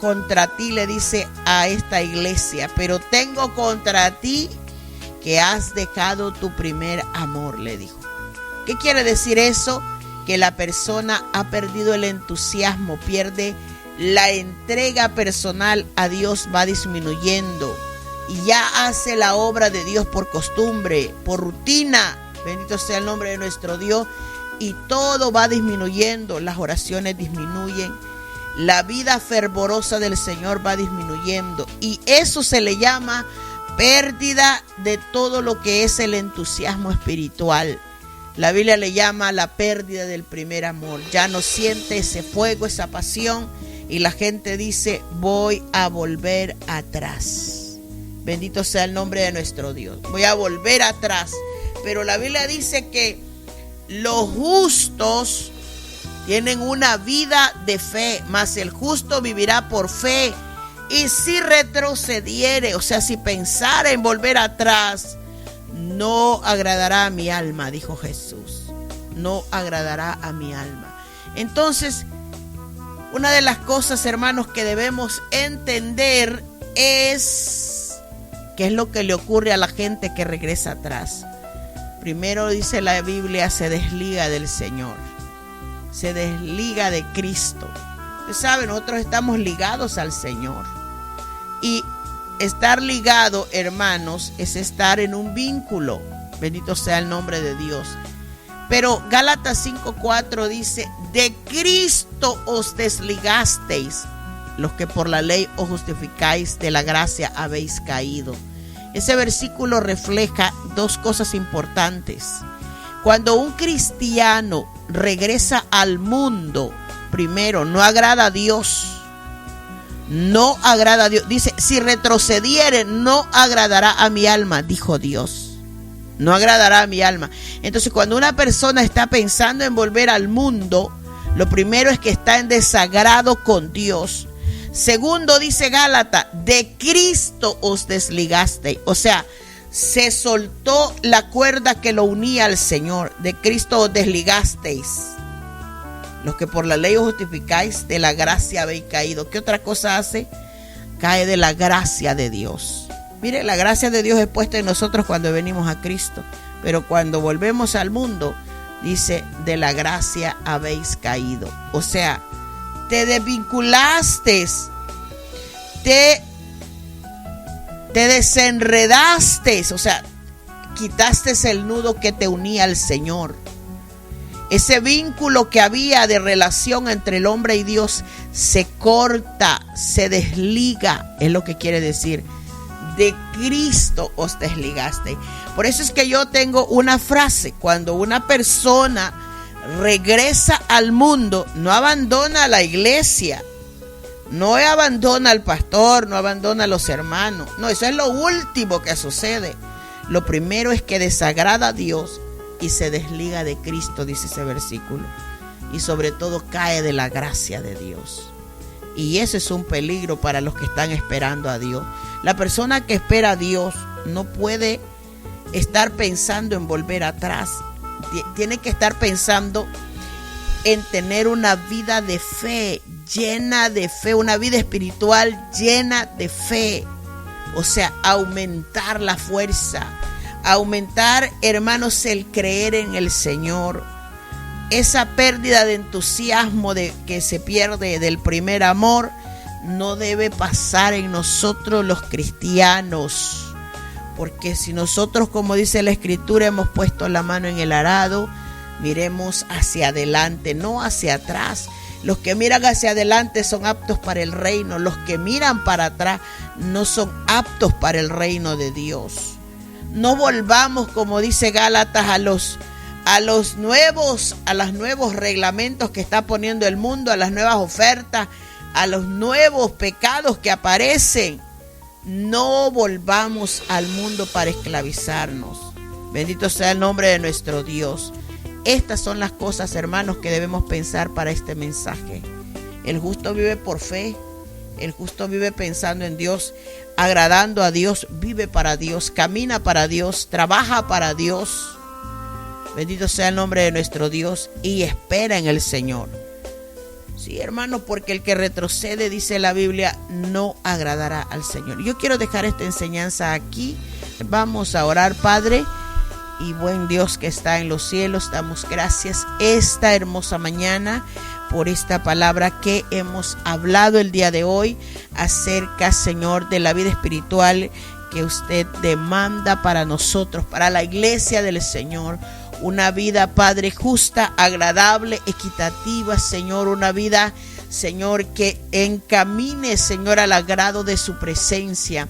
contra ti, le dice a esta iglesia, pero tengo contra ti que has dejado tu primer amor, le dijo. ¿Qué quiere decir eso? Que la persona ha perdido el entusiasmo, pierde la entrega personal a Dios, va disminuyendo y ya hace la obra de Dios por costumbre, por rutina. Bendito sea el nombre de nuestro Dios. Y todo va disminuyendo, las oraciones disminuyen, la vida fervorosa del Señor va disminuyendo, y eso se le llama pérdida de todo lo que es el entusiasmo espiritual. La Biblia le llama la pérdida del primer amor. Ya no siente ese fuego, esa pasión, y la gente dice, voy a volver atrás. Bendito sea el nombre de nuestro Dios. Voy a volver atrás. Pero la Biblia dice que los justos tienen una vida de fe, mas el justo vivirá por fe. Y si retrocediere, o sea, si pensara en volver atrás, no agradará a mi alma, dijo Jesús. No agradará a mi alma. Entonces, Una de las cosas, hermanos, que debemos entender es qué es lo que le ocurre a la gente que regresa atrás. Primero, dice la Biblia, se desliga del Señor, se desliga de Cristo. Ustedes saben, nosotros estamos ligados al Señor. Y estar ligado, hermanos, es estar en un vínculo. Bendito sea el nombre de Dios. Pero Gálatas 5:4 dice: de Cristo os desligasteis, los que por la ley os justificáis, de la gracia habéis caído. Ese versículo refleja dos cosas importantes. Cuando un cristiano regresa al mundo, primero, no agrada a Dios. No agrada a Dios. Dice, si retrocediere, no agradará a mi alma, dijo Dios. No agradará a mi alma. Entonces, cuando una persona está pensando en volver al mundo, lo primero es que está en desagrado con Dios. Segundo, dice Gálatas, de Cristo os desligasteis. O sea, se soltó la cuerda que lo unía al Señor. De Cristo os desligasteis. Los que por la ley os justificáis, de la gracia habéis caído. ¿Qué otra cosa hace? Cae de la gracia de Dios. Mire, la gracia de Dios es puesta en nosotros cuando venimos a Cristo. Pero cuando volvemos al mundo, dice, de la gracia habéis caído. O sea, te desvinculaste, te desenredaste, o sea, quitaste el nudo que te unía al Señor. Ese vínculo que había de relación entre el hombre y Dios se corta, se desliga, es lo que quiere decir. De Cristo os desligaste. Por eso es que yo tengo una frase: cuando una persona regresa al mundo, no abandona la iglesia, no abandona al pastor, no abandona a los hermanos. No, eso es lo último que sucede. Lo primero es que desagrada a Dios y se desliga de Cristo, dice ese versículo. Y sobre todo cae de la gracia de Dios. Y ese es un peligro para los que están esperando a Dios. La persona que espera a Dios no puede estar pensando en volver atrás. Tiene que estar pensando en tener una vida de fe, llena de fe, una vida espiritual llena de fe. O sea, aumentar la fuerza, aumentar, hermanos, el creer en el Señor. Esa pérdida de entusiasmo de que se pierde del primer amor no debe pasar en nosotros los cristianos. Porque si nosotros, como dice la Escritura, hemos puesto la mano en el arado, miremos hacia adelante, no hacia atrás. Los que miran hacia adelante son aptos para el reino. Los que miran para atrás no son aptos para el reino de Dios. No volvamos, como dice Gálatas, a los nuevos reglamentos que está poniendo el mundo, a las nuevas ofertas, a los nuevos pecados que aparecen. No volvamos al mundo para esclavizarnos. Bendito sea el nombre de nuestro Dios. Estas son las cosas, hermanos, que debemos pensar para este mensaje. El justo vive por fe. El justo vive pensando en Dios, agradando a Dios, vive para Dios, camina para Dios, trabaja para Dios. Bendito sea el nombre de nuestro Dios y espera en el Señor. Sí, hermanos, porque el que retrocede, dice la Biblia, no agradará al Señor. Yo quiero dejar esta enseñanza aquí. Vamos a orar. Padre y buen Dios que está en los cielos, damos gracias esta hermosa mañana por esta palabra que hemos hablado el día de hoy acerca, Señor, de la vida espiritual que usted demanda para nosotros, para la iglesia del Señor. Una vida, Padre, justa, agradable, equitativa, Señor. Una vida, Señor, que encamine, Señor, al agrado de su presencia.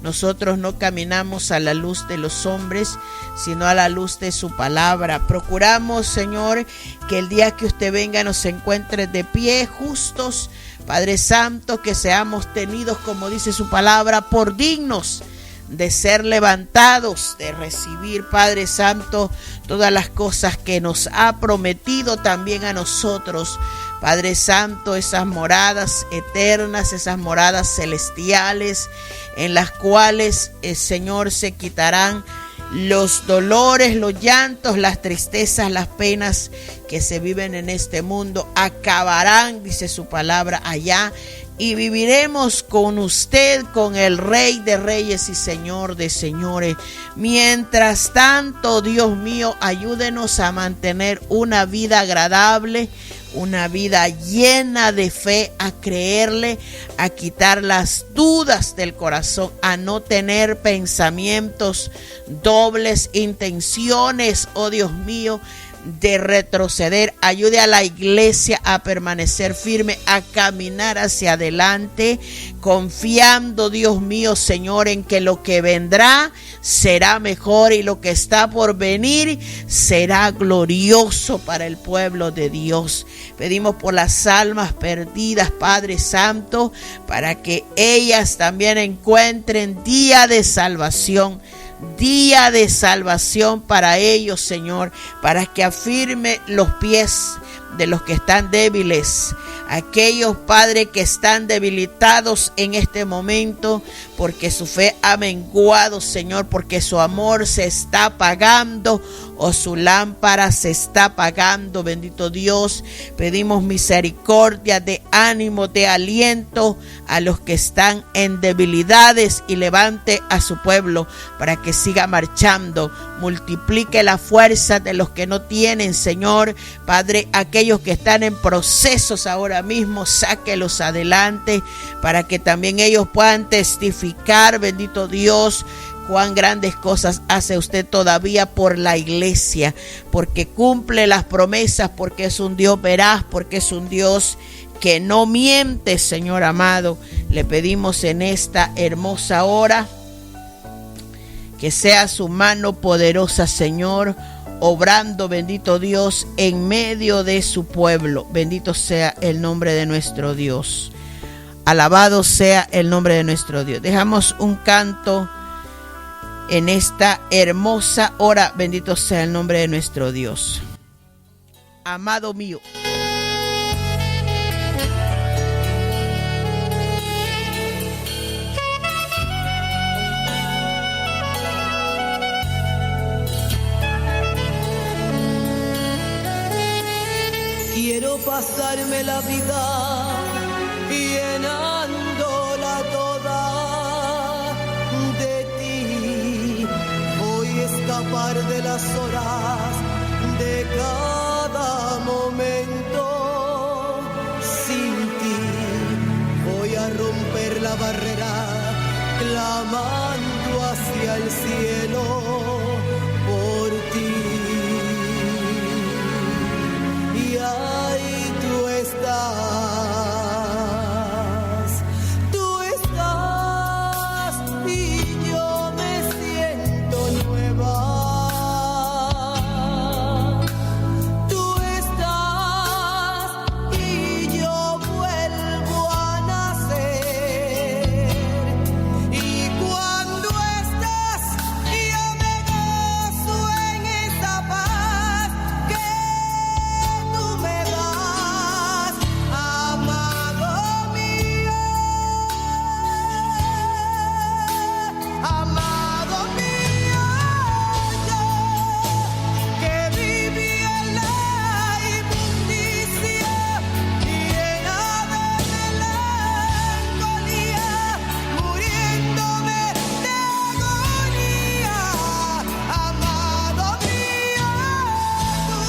Nosotros no caminamos a la luz de los hombres, sino a la luz de su palabra. Procuramos, Señor, que el día que usted venga nos encuentre de pie, justos, Padre Santo, que seamos tenidos, como dice su palabra, por dignos de ser levantados, de recibir, Padre Santo, todas las cosas que nos ha prometido también a nosotros. Padre Santo, esas moradas eternas, esas moradas celestiales, en las cuales, Señor, se quitarán los dolores, los llantos, las tristezas, las penas que se viven en este mundo acabarán, dice su palabra, allá, y viviremos con usted, con el Rey de Reyes y Señor de Señores. Mientras tanto, Dios mío, ayúdenos a mantener una vida agradable, una vida llena de fe, a creerle, a quitar las dudas del corazón, a no tener pensamientos dobles, intenciones, oh Dios mío, de retroceder. Ayude a la iglesia a permanecer firme, a caminar hacia adelante, confiando, Dios mío, Señor, en que lo que vendrá será mejor y lo que está por venir será glorioso para el pueblo de Dios. Pedimos por las almas perdidas, Padre Santo, para que ellas también encuentren día de salvación para ellos, Señor, para que afirme los pies de los que están débiles, aquellos, Padre, que están debilitados en este momento, porque su fe ha menguado, Señor, porque su amor se está apagando o su lámpara se está apagando. Bendito Dios, pedimos misericordia, de ánimo, de aliento a los que están en debilidades, y levante a su pueblo para que siga marchando. Multiplique la fuerza de los que no tienen, Señor. Padre, aquellos que están en procesos ahora mismo, sáquelos adelante para que también ellos puedan testificar, bendito Dios, cuán grandes cosas hace usted todavía por la iglesia, porque cumple las promesas, porque es un Dios veraz, porque es un Dios que no miente, Señor amado. Le pedimos en esta hermosa hora que sea su mano poderosa, Señor, obrando, bendito Dios, en medio de su pueblo. Bendito sea el nombre de nuestro Dios. Alabado sea el nombre de nuestro Dios. Dejamos un canto en esta hermosa hora. Bendito sea el nombre de nuestro Dios. Amado mío. Quiero pasarme la vida llenándola toda de ti. Voy a escapar de las horas de cada momento sin ti. Voy a romper la barrera clamando hacia el cielo por ti. Y ahí tú estás y yo me siento nueva. Tú estás y yo vuelvo a nacer. Y cuando estás yo me gozo en esa paz que tú me das, amado mío, yo que viví en la inmundicia, llena de melancolía, muriéndome de agonía, amado mío, tú,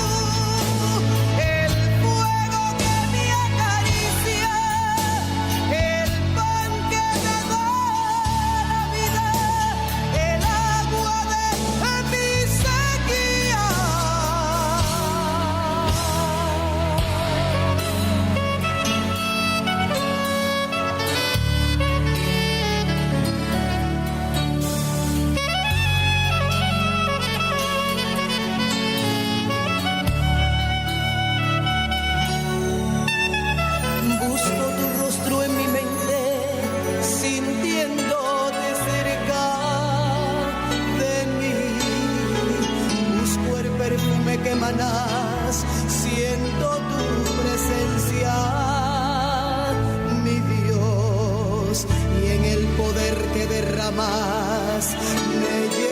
el fuego que me acaricia, el pan que me da la vida, el agua de mi sequía. Busco tu rostro en mi mente, sintiéndote cerca de mí. Busco el perfume que emanas, siento tu presencia, mi Dios, y en el poder que derramas me llena